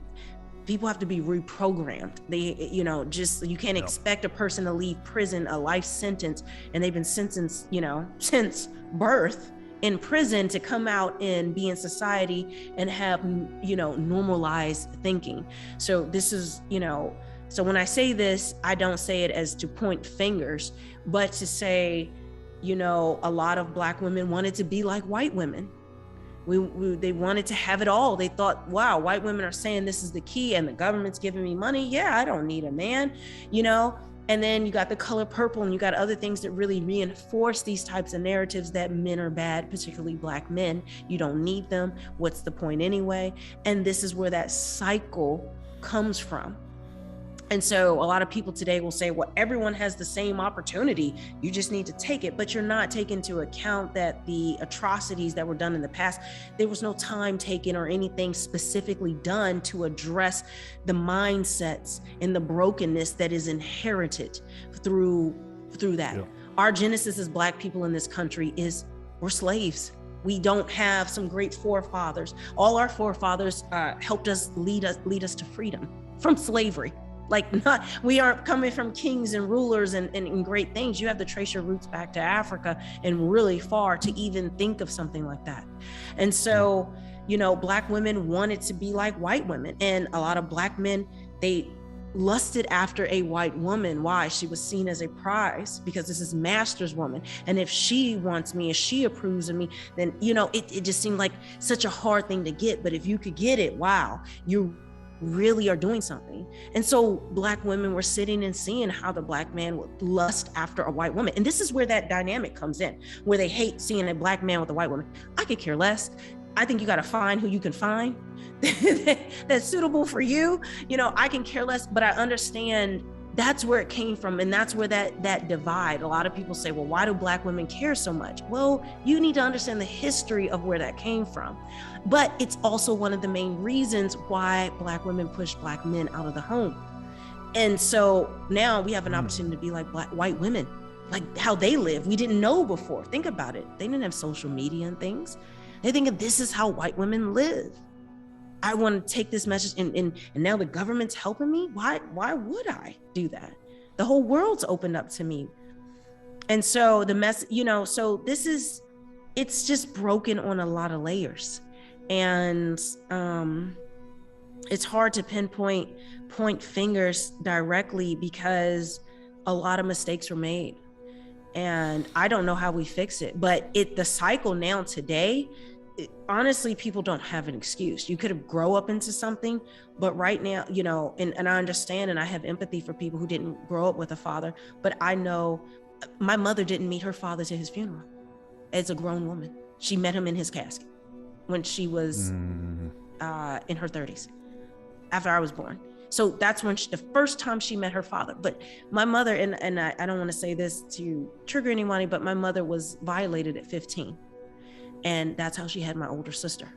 People have to be reprogrammed. You can't expect a person to leave prison, a life sentence, and they've been sentenced, since birth in prison, to come out and be in society and have, normalized thinking. So this is, so when I say this, I don't say it as to point fingers, but to say, a lot of Black women wanted to be like white women. They wanted to have it all. They thought, wow, white women are saying this is the key and the government's giving me money. Yeah, I don't need a man, And then you got the color purple, and you got other things that really reinforce these types of narratives that men are bad, particularly Black men. You don't need them. What's the point anyway? And this is where that cycle comes from. And so a lot of people today will say, well, everyone has the same opportunity. You just need to take it. But you're not taking into account that the atrocities that were done in the past, there was no time taken or anything specifically done to address the mindsets and the brokenness that is inherited through that. Yeah. Our genesis as Black people in this country is we're slaves. We don't have some great forefathers. All our forefathers helped us lead us to freedom from slavery. We aren't coming from kings and rulers and great things. You have to trace your roots back to Africa and really far to even think of something like that. And so, Black women wanted to be like white women, and a lot of Black men, they lusted after a white woman. Why? She was seen as a prize, because this is master's woman. And if she wants me, if she approves of me, then, it just seemed like such a hard thing to get. But if you could get it, wow, you really are doing something. And so Black women were sitting and seeing how the Black man would lust after a white woman. And this is where that dynamic comes in, where they hate seeing a Black man with a white woman. I could care less. I think you got to find who you can find that's suitable for you. I can care less, but I understand that's where it came from. And that's where that divide. A lot of people say, well, why do Black women care so much? Well, you need to understand the history of where that came from. But it's also one of the main reasons why Black women push Black men out of the home. And so now we have an opportunity to be like white women, like how they live. We didn't know before. Think about it. They didn't have social media and things. They think this is how white women live. I want to take this message and now the government's helping me. Why would I do that? The whole world's opened up to me. And so so it's just broken on a lot of layers. And it's hard to point fingers directly, because a lot of mistakes were made. And I don't know how we fix it, but the cycle now today, honestly, people don't have an excuse. You could have grown up into something, but right now, and I understand, and I have empathy for people who didn't grow up with a father, but I know my mother didn't meet her father to his funeral as a grown woman. She met him in his casket when she was in her 30s, after I was born. So that's when the first time she met her father. But my mother, and I don't want to say this to trigger anyone, but my mother was violated at 15. And that's how she had my older sister.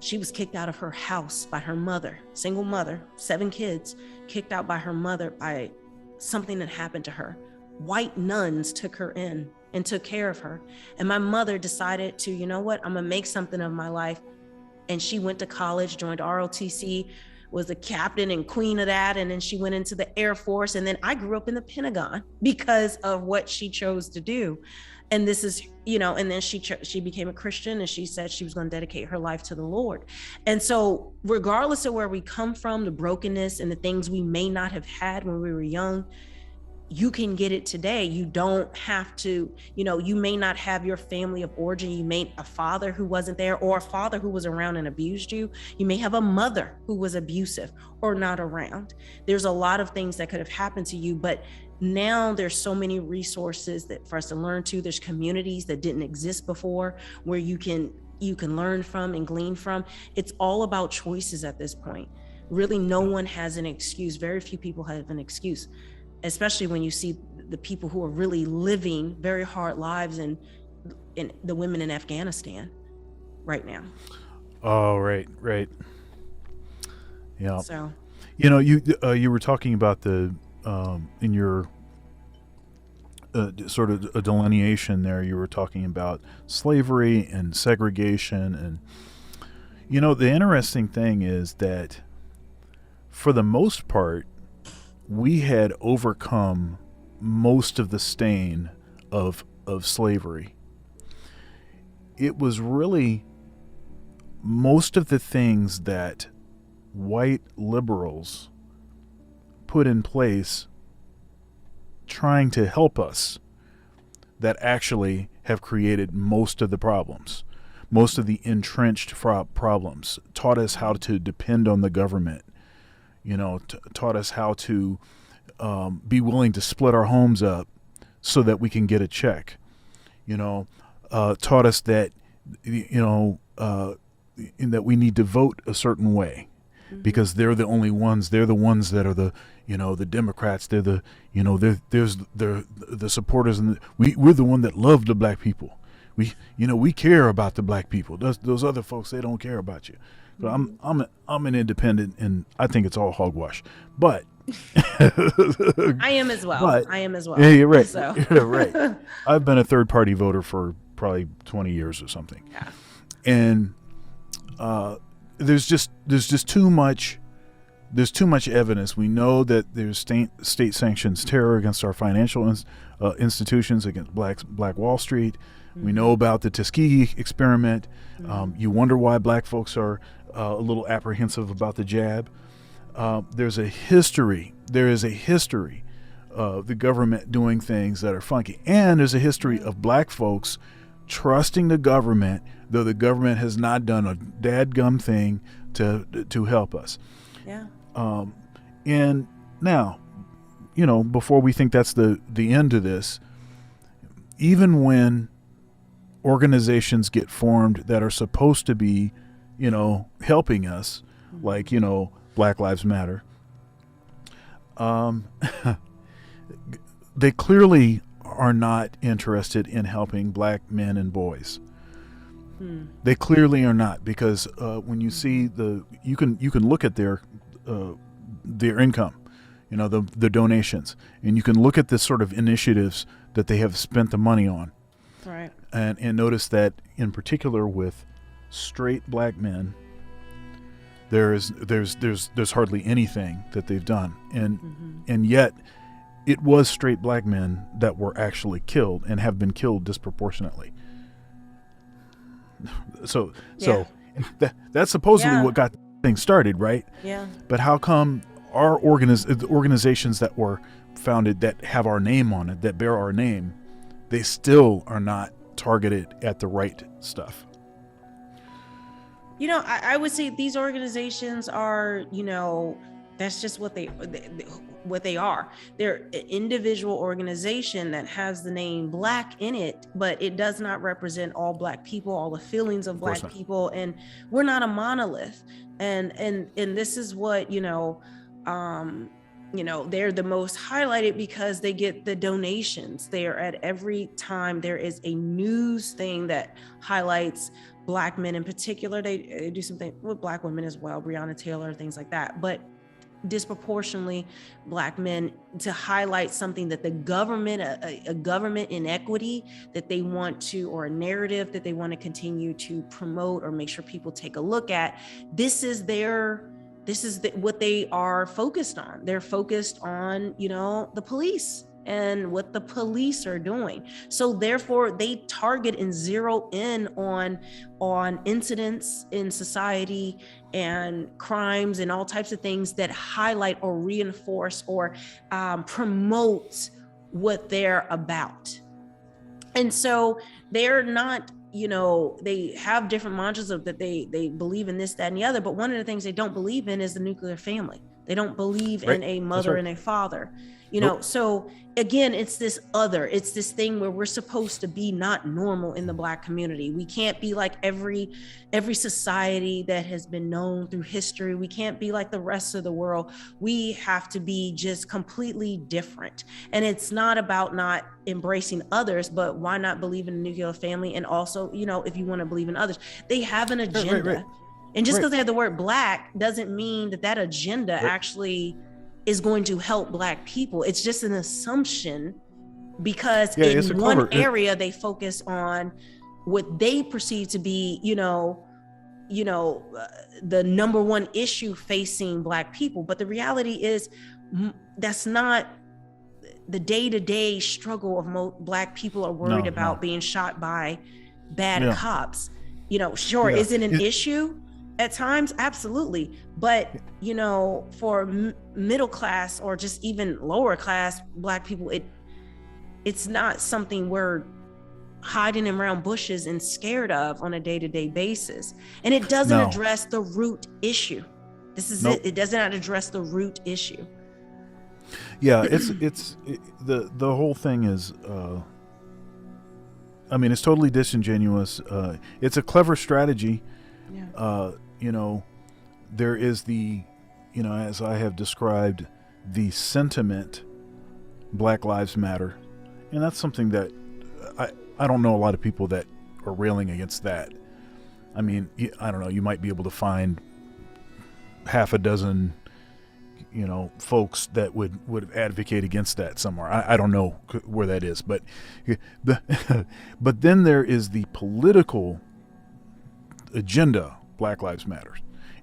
She was kicked out of her house by her mother, single mother, 7 kids, kicked out by her mother by something that happened to her. White nuns took her in and took care of her. And my mother decided to, I'm gonna make something of my life. And she went to college, joined ROTC, was a captain and queen of that. And then she went into the Air Force. And then I grew up in the Pentagon because of what she chose to do. And this is, and then she became a Christian, and she said she was going to dedicate her life to the Lord. And so regardless of where we come from, the brokenness and the things we may not have had when we were young, you can get it today. You don't have to, you may not have your family of origin. You may a father who wasn't there, or a father who was around and abused you. You may have a mother who was abusive or not around. There's a lot of things that could have happened to you, but now there's so many resources that for us to learn to. There's communities that didn't exist before where you can learn from and glean from. It's all about choices at this point. Really, no one has an excuse. Very few people have an excuse. especially when you see the people who are really living very hard lives in the women in Afghanistan right now. Oh, right. Yeah. So, you were talking about the in your sort of a delineation there. You were talking about slavery and segregation, and the interesting thing is that for the most part, we had overcome most of the stain of slavery. It was really most of the things that white liberals put in place trying to help us that actually have created most of the problems, most of the entrenched problems, taught us how to depend on the government, taught us how to be willing to split our homes up so that we can get a check, taught us that, that we need to vote a certain way because they're the only ones. They're the ones that are the Democrats. They're the, they're the supporters, and we're the one that love the black people. We care about the black people. Those other folks, they don't care about you. But I'm an independent, and I think it's all hogwash. But I am as well. Yeah, you're right. So. You're right. I've been a third party voter for probably 20 years or something. Yeah. And there's just too much evidence. We know that there's state sanctions terror against our financial institutions, against Black Wall Street. We know about the Tuskegee experiment. You wonder why black folks are a little apprehensive about the jab. There is a history of the government doing things that are funky. And there's a history of black folks trusting the government, though the government has not done a dadgum thing to help us. Yeah. And now, before we think that's the end of this, even when organizations get formed that are supposed to be, helping us, like, Black Lives Matter, they clearly are not interested in helping black men and boys. They clearly are not, because when you see you can look at their income, the donations, and you can look at the sort of initiatives that they have spent the money on, right? And notice that in particular with straight black men, there's hardly anything that they've done, and yet it was straight black men that were actually killed and have been killed disproportionately. So that's supposedly what got things started, right? Yeah. But how come our organizations that were founded, that have our name on it, that bear our name, they still are not targeted at the right stuff? I would say these organizations are, that's just what they are. They're an individual organization that has the name Black in it, but it does not represent all Black people, all the feelings of Black people, and we're not a monolith. And this is what they're the most highlighted because they get the donations. They are at every time there is a news thing that highlights Black men in particular. They do something with Black women as well, Breonna Taylor, things like that, but disproportionately Black men, to highlight something that the government, a government inequity that they want to, or a narrative that they want to continue to promote or make sure people take a look at. This is what they are focused on. They're focused on, the police and what the police are doing. So therefore they target and zero in on incidents in society and crimes and all types of things that highlight or reinforce or promote what they're about. And so they're not, they have different mantras of that they believe in this, that, and the other, but one of the things they don't believe in is the nuclear family. They don't believe Right. in a That's mother right. and a father, Nope. so again, it's this other, it's this thing where we're supposed to be not normal in the Black community. We can't be like every society that has been known through history. We can't be like the rest of the world. We have to be just completely different. And it's not about not embracing others, but why not believe in a nuclear family? And also, if you want to believe in others, they have an agenda. Right. And just Right. because they have the word Black doesn't mean that agenda Right. actually is going to help Black people. It's just an assumption, because it's in a one cover. area they focus on what they perceive to be, the number one issue facing Black people. But the reality is that's not the day-to-day struggle of Black people. Are worried about being shot by bad cops. Sure, is it an issue at times? Absolutely. But for middle class or just even lower class Black people, it's not something we're hiding around bushes and scared of on a day-to-day basis. And it doesn't address the root issue. This is it. It does not address the root issue. Yeah, the whole thing is, it's totally disingenuous. It's a clever strategy. Yeah. There is the, as I have described, the sentiment, Black Lives Matter. And that's something that I don't know a lot of people that are railing against that. I mean, I don't know, you might be able to find half a dozen, folks that would advocate against that somewhere. I don't know where that is, but then there is the political agenda, Black Lives Matter.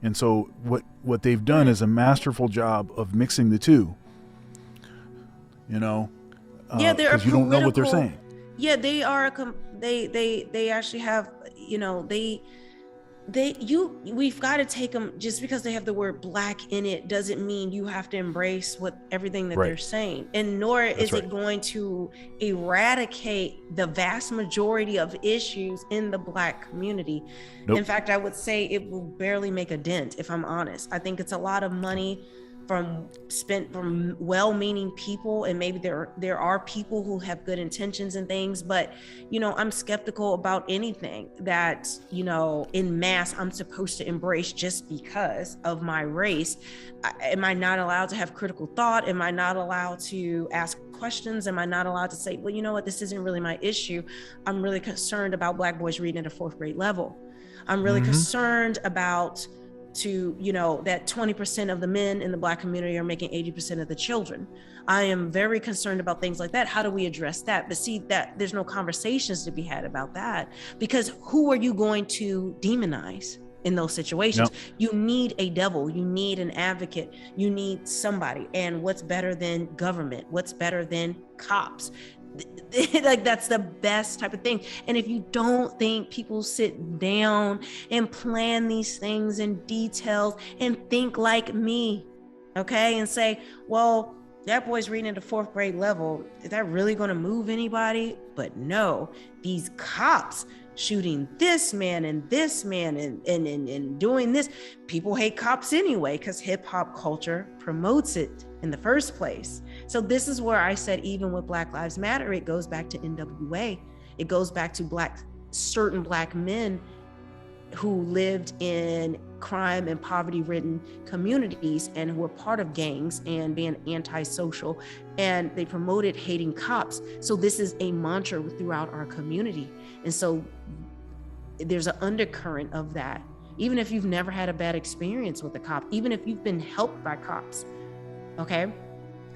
And so what they've done is a masterful job of mixing the two. Yeah, they're because you don't know what they're saying. Yeah, they are. They actually have. We've got to take them. Just because they have the word Black in it doesn't mean you have to embrace everything that they're saying. And nor is it going to eradicate the vast majority of issues in the Black community. Nope. In fact, I would say it will barely make a dent, if I'm honest. I think it's a lot of money spent from well-meaning people, and maybe there are people who have good intentions and things, but I'm skeptical about anything that in mass I'm supposed to embrace just because of my race. Am I not allowed to have critical thought? Am I not allowed to ask questions? Am I not allowed to say, well, you know what, this isn't really my issue. I'm really concerned about Black boys reading at a 4th grade level. I'm really concerned about that 20% of the men in the Black community are making 80% of the children. I am very concerned about things like that. How do we address that? But see, that there's no conversations to be had about that, because who are you going to demonize in those situations? Nope. You need a devil, you need an advocate, you need somebody. And what's better than government? What's better than cops? Like, that's the best type of thing. And if you don't think people sit down and plan these things in details and think like me, okay, and say, well, that boy's reading at the 4th grade level, is that really going to move anybody? But no, these cops shooting this man and doing this. People hate cops anyway, because hip hop culture promotes it in the first place. So this is where I said, even with Black Lives Matter, it goes back to NWA. It goes back to certain Black men who lived in crime and poverty-ridden communities and who were part of gangs and being antisocial, and they promoted hating cops. So this is a mantra throughout our community. And so there's an undercurrent of that. Even if you've never had a bad experience with a cop, even if you've been helped by cops, okay?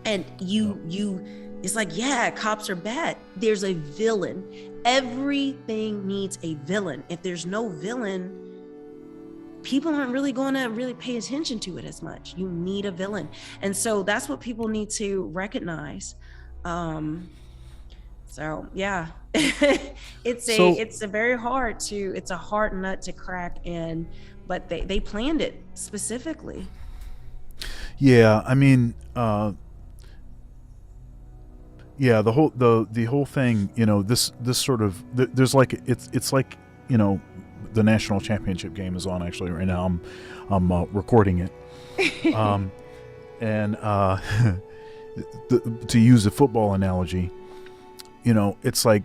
And it's like, yeah, cops are bad. There's a villain. Everything needs a villain. If there's no villain, people aren't really going to really pay attention to it as much. You need a villain. And so that's what people need to recognize. So yeah, it's a hard nut to crack, but they planned it specifically. Yeah, I mean, the whole thing, this sort of, there's like, it's like, the national championship game is on actually right now. I'm recording it. And to use a football analogy, it's like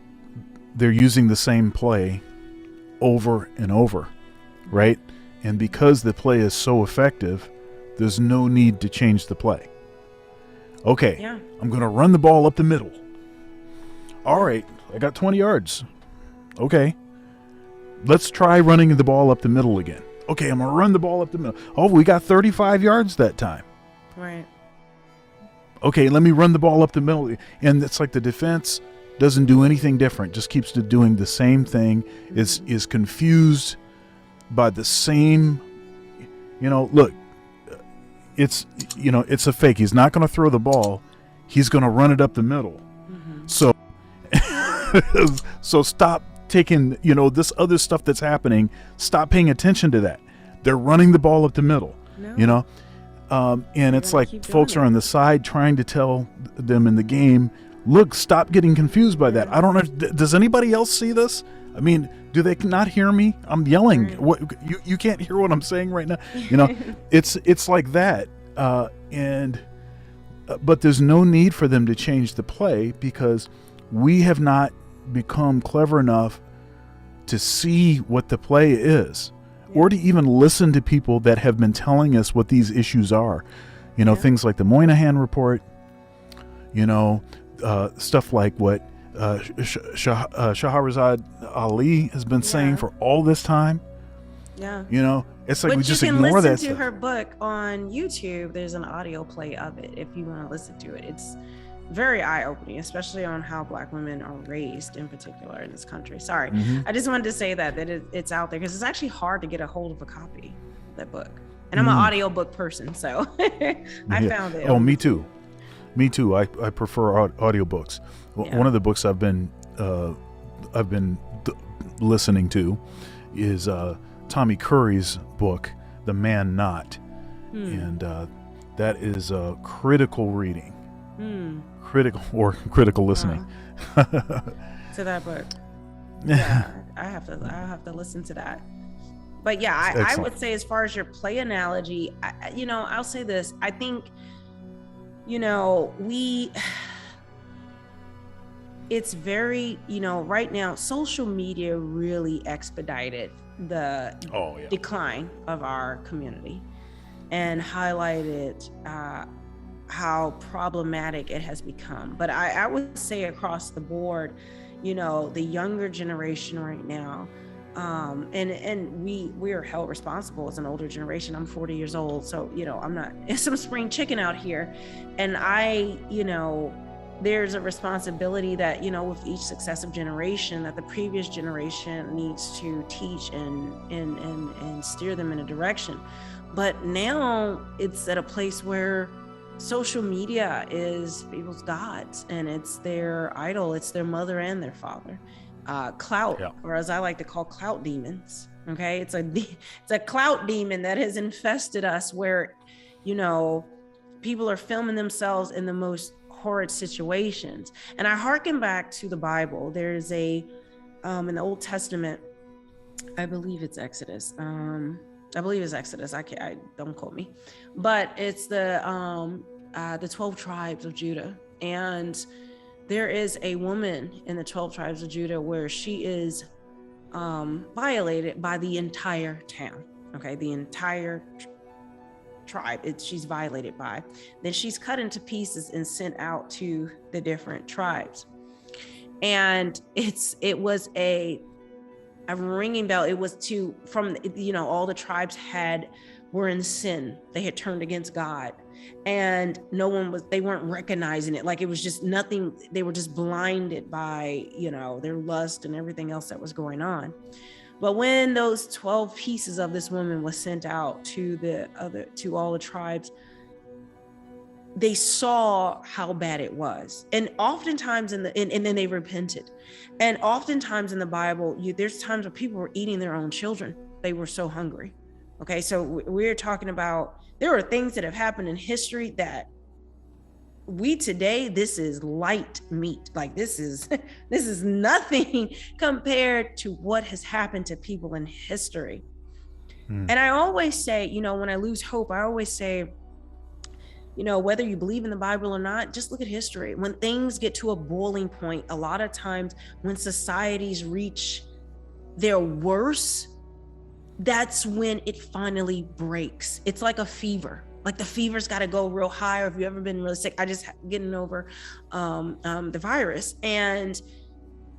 they're using the same play over and over, right? And because the play is so effective, there's no need to change the play. Okay, yeah. I'm going to run the ball up the middle. All right, I got 20 yards. Okay, let's try running the ball up the middle again. Okay, I'm going to run the ball up the middle. Oh, we got 35 yards that time. Right. Okay, let me run the ball up the middle. And it's like the defense doesn't do anything different, just keeps doing the same thing, is confused by the same, look, it's a fake. He's not going to throw the ball. He's going to run it up the middle. Mm-hmm. So stop taking, this other stuff that's happening. Stop paying attention to that. They're running the ball up the middle, and it's like folks are on the side trying to tell them in the game, look, stop getting confused by that. I don't know. Does anybody else see this? I mean, do they not hear me? I'm yelling. Right. What you can't hear what I'm saying right now? It's like that. But there's no need for them to change the play because we have not become clever enough to see what the play is, or to even listen to people that have been telling us what these issues are. Things like the Moynihan Report, stuff like what Shahrazad Ali has been saying for all this time. Yeah. It's like but we just ignore that. But you can listen to stuff. her book on YouTube. There's an audio play of it if you want to listen to it. It's very eye-opening, especially on how Black women are raised in particular in this country. Sorry. Mm-hmm. I just wanted to say that it's out there because it's actually hard to get a hold of a copy of that book. And I'm an audiobook person, so I found it. Oh, me too. I prefer audiobooks. Yeah. One of the books I've been listening to is Tommy Curry's book, The Man Not. And that is critical reading. Critical listening. To that book. Yeah, I have to listen to that. But yeah, I would say as far as your play analogy, I'll say this. I think, it's very, right now, social media really expedited the decline of our community and highlighted how problematic it has become. But I would say across the board, the younger generation right now, and we are held responsible as an older generation. I'm 40 years old, so I'm not some spring chicken out here, and there's a responsibility that with each successive generation that the previous generation needs to teach and steer them in a direction. But now it's at a place where social media is people's gods, and it's their idol, it's their mother and their father. Clout, or as I like to call clout demons. Okay, it's a clout demon that has infested us, where people are filming themselves in the most horrid situations. And I hearken back to the Bible. There's in the Old Testament, I believe it's Exodus. I don't quote me, but it's the 12 tribes of Judah, and there is a woman in the 12 tribes of Judah where she is violated by the entire town. Okay, the entire tribe she's violated by. Then she's cut into pieces and sent out to the different tribes. And it was a ringing bell. It was from all the tribes were in sin. They had turned against God, and they weren't recognizing it. Like it was just nothing. They were just blinded by, their lust and everything else that was going on. But when those 12 pieces of this woman was sent out to all the tribes, they saw how bad it was. And oftentimes and then they repented. And oftentimes in the Bible, there's times where people were eating their own children. They were so hungry. Okay, so we're talking about, there are things that have happened in history that this is light meat. Like this is nothing compared to what has happened to people in history. And I always say, when I lose hope, I always say, whether you believe in the Bible or not, just look at history. When things get to a boiling point, a lot of times when societies reach their worst, that's when it finally breaks. It's like a fever. Like the fever's got to go real high. Or if you've ever been really sick, I just getting over the virus, and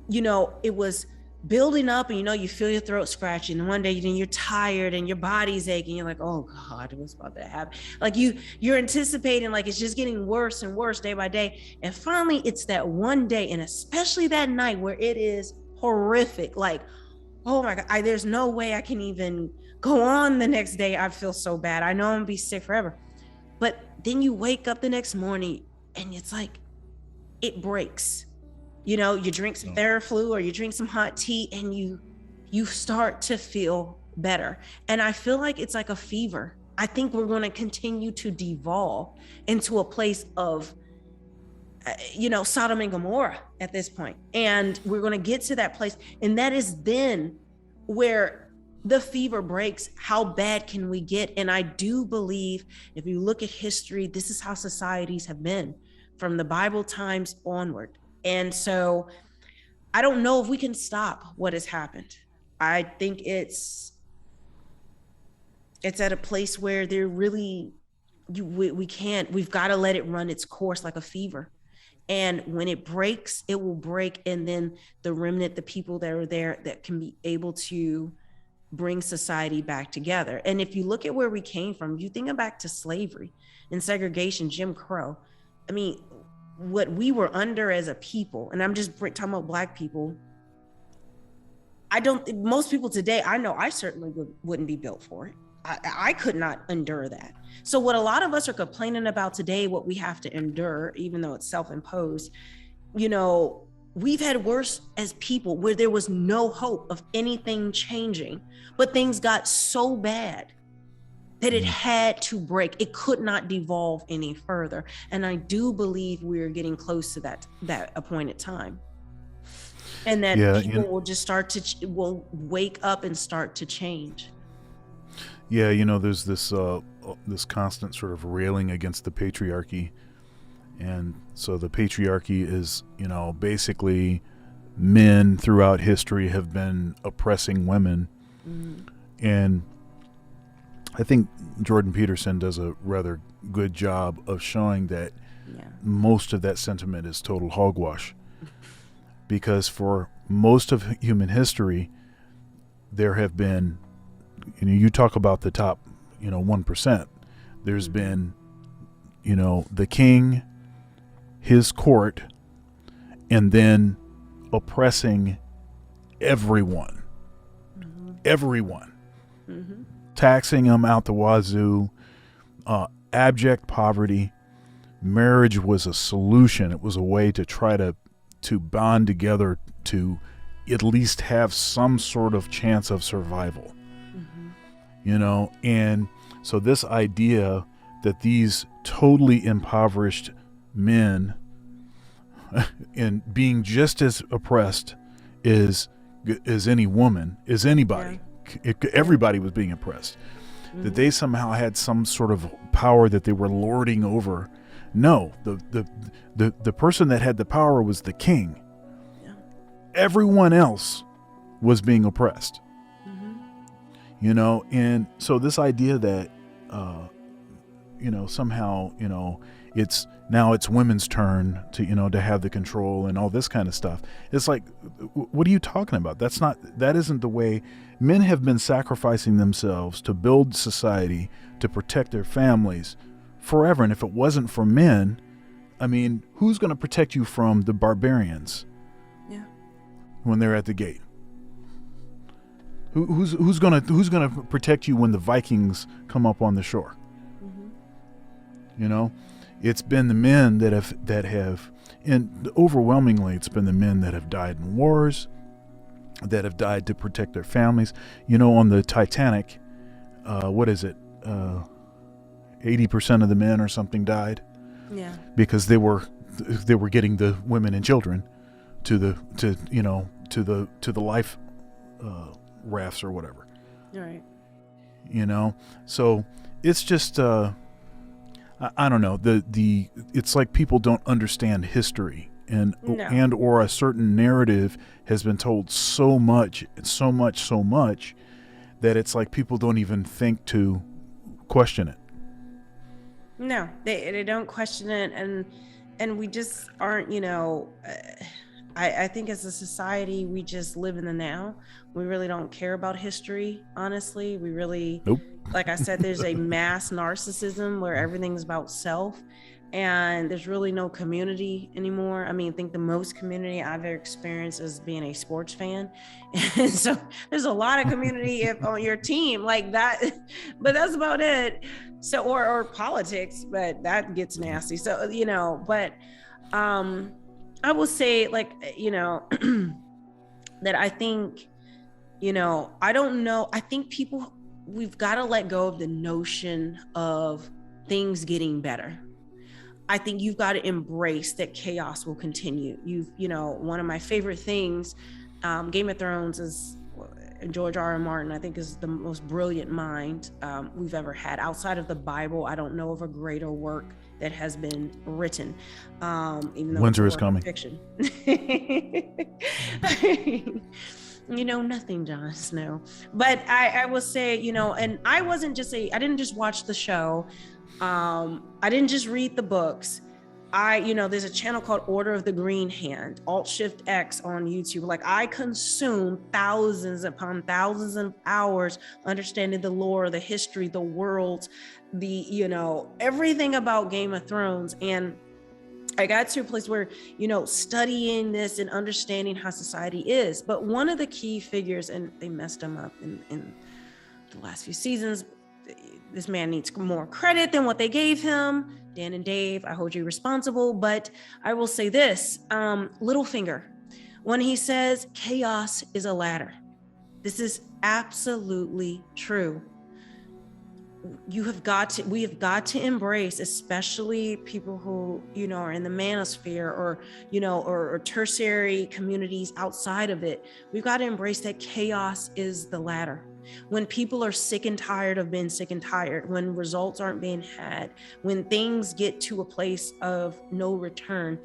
it was building up, and you feel your throat scratching, and one day you're tired and your body's aching. You're like, oh God, what's about to happen? Like you're anticipating, like it's just getting worse and worse day by day, and finally it's that one day, and especially that night where it is horrific. Like, oh my God, there's no way I can even go on the next day. I feel so bad. I know I'm gonna be sick forever. But then you wake up the next morning and it's like, it breaks. You drink some Theraflu or you drink some hot tea, and you start to feel better. And I feel like it's like a fever. I think we're going to continue to devolve into a place of Sodom and Gomorrah at this point. And we're going to get to that place. And that is then where the fever breaks. How bad can we get? And I do believe if you look at history, this is how societies have been from the Bible times onward. And so I don't know if we can stop what has happened. I think it's at a place where there really, we can't, we've got to let it run its course like a fever. And when it breaks, it will break. And then the remnant, the people that are there that can be able to bring society back together. And if you look at where we came from, you think back to slavery and segregation, Jim Crow. I mean, what we were under as a people, and I'm just talking about Black people, most people today, I know I certainly wouldn't be built for it. I could not endure that. So what a lot of us are complaining about today, what we have to endure, even though it's self-imposed, we've had worse as people where there was no hope of anything changing, but things got so bad that it had to break. It could not devolve any further. And I do believe we're getting close to that appointed time. And that people will just will wake up and start to change. Yeah, there's this constant sort of railing against the patriarchy. And so the patriarchy is, basically men throughout history have been oppressing women. Mm-hmm. And I think Jordan Peterson does a rather good job of showing that most of that sentiment is total hogwash. Because for most of human history, there have been, you talk about the top, 1%. There's been, the king, his court, and then oppressing everyone. Mm-hmm. Everyone. Mm-hmm. Taxing them out the wazoo, abject poverty. Marriage was a solution. It was a way to try to bond together to at least have some sort of chance of survival. Mm-hmm. And so this idea that these totally impoverished men and being just as oppressed as any woman, as anybody, everybody was being oppressed, that they somehow had some sort of power that they were lording over. No, the person that had the power was the king. Yeah. Everyone else was being oppressed. Mm-hmm. And so this idea that somehow it's women's turn to have the control and all this kind of stuff. It's like, what are you talking about? That isn't the way. Men have been sacrificing themselves to build society, to protect their families forever. And if it wasn't for men, I mean, who's going to protect you from the barbarians? Yeah. When they're at the gate? Who's going to protect you when the Vikings come up on the shore? Mm-hmm. It's been the men that have, and overwhelmingly, it's been the men that have died in wars, that have died to protect their families. On the Titanic, what is it? 80% of the men or something died. Yeah. Because they were getting the women and children to the life rafts or whatever. Right. So it's just I don't know, the it's like people don't understand history, and No. or a certain narrative has been told so much that it's like people don't even think to question it. No, they don't question it, and we just aren't, I think as a society we just live in the now. We really don't care about history, honestly. We really, Nope. like I said, there's a mass narcissism where everything's about self, and there's really no community anymore. I mean, I think the most community I've ever experienced is being a sports fan. And so there's a lot of community on your team like that, but that's about it. So, or politics, but that gets nasty. So, but I will say, like, that I think, I don't know. I think we've got to let go of the notion of things getting better. I think you've got to embrace that chaos will continue. One of my favorite things, Game of Thrones is George R.R. Martin, I think, is the most brilliant mind we've ever had. Outside of the Bible, I don't know of a greater work that has been written. Even though Winter is coming. Fiction. Nothing, Jon Snow. But I will say, and I didn't just watch the show. I didn't just read the books. There's a channel called Order of the Green Hand, Alt-Shift-X on YouTube. Like, I consume thousands upon thousands of hours understanding the lore, the history, the world, everything about Game of Thrones. And I got to a place where, studying this and understanding how society is. But one of the key figures, and they messed him up in the last few seasons, this man needs more credit than what they gave him. Dan and Dave, I hold you responsible. But I will say this, Littlefinger, when he says chaos is a ladder, this is absolutely true. We have got to embrace, especially people who, are in the manosphere or tertiary communities outside of it. We've got to embrace that chaos is the ladder. When people are sick and tired of being sick and tired, when results aren't being had, when things get to a place of no return,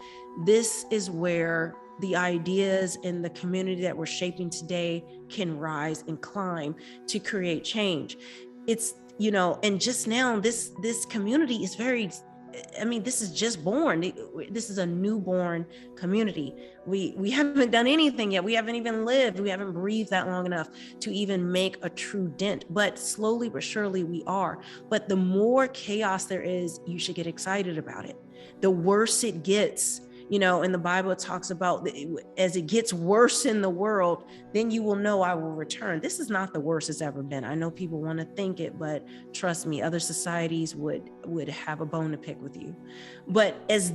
this is where the ideas and the community that we're shaping today can rise and climb to create change. It's, and just now this community is this is just born. This is a newborn community. We haven't done anything yet. We haven't even lived. We haven't breathed that long enough to even make a true dent. But slowly but surely we are. But the more chaos there is, you should get excited about it. The worse it gets, in the Bible, it talks about as it gets worse in the world, then you will know I will return. This is not the worst it's ever been. I know people want to think it, but trust me, other societies would have a bone to pick with you. But as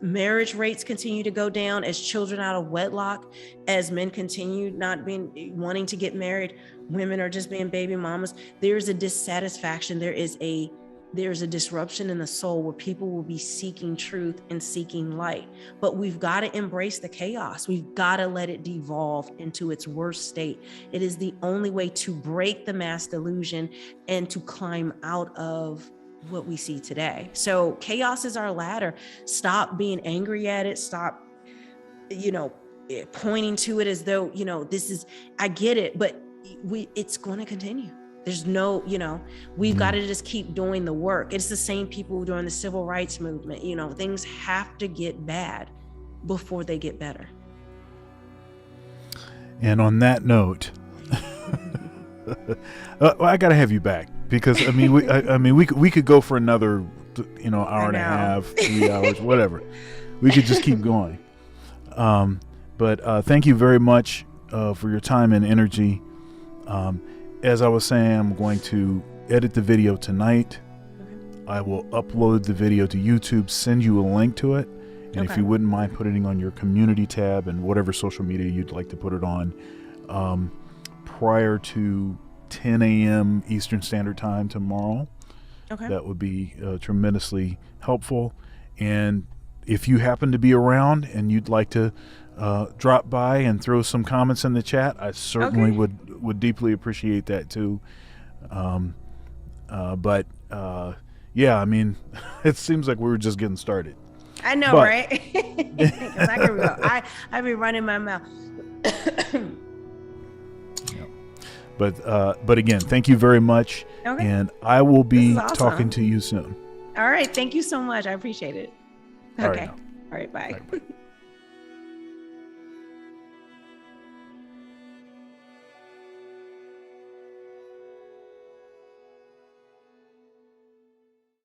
marriage rates continue to go down, as children out of wedlock, as men continue not wanting to get married, women are just being baby mamas, there's a dissatisfaction. There's a disruption in the soul where people will be seeking truth and seeking light. But we've got to embrace the chaos. We've got to let it devolve into its worst state. It is the only way to break the mass delusion and to climb out of what we see today. So chaos is our ladder. Stop being angry at it. Stop, pointing to it as though, I get it, but it's going to continue. There's no, we've got to just keep doing the work. It's the same people during the civil rights movement. Things have to get bad before they get better. And on that note, I got to have you back because we could go for another, hour and a half, 3 hours, whatever. We could just keep going. But thank you very much for your time and energy. As I was saying, I'm going to edit the video tonight. I will upload the video to YouTube, send you a link to it. And if you wouldn't mind putting it on your community tab and whatever social media you'd like to put it on, prior to 10 a.m. Eastern Standard Time tomorrow, that would be tremendously helpful. And if you happen to be around and you'd like to drop by and throw some comments in the chat, I certainly would deeply appreciate that too. But yeah, I mean, it seems like we were just getting started. I know, But- right? 'Cause I can go. I be running my mouth. But again, thank you very much. Okay. And I will be This is awesome. talking to you soon. All right. Thank you so much. I appreciate it. All right Okay. now. All right. Bye. Bye.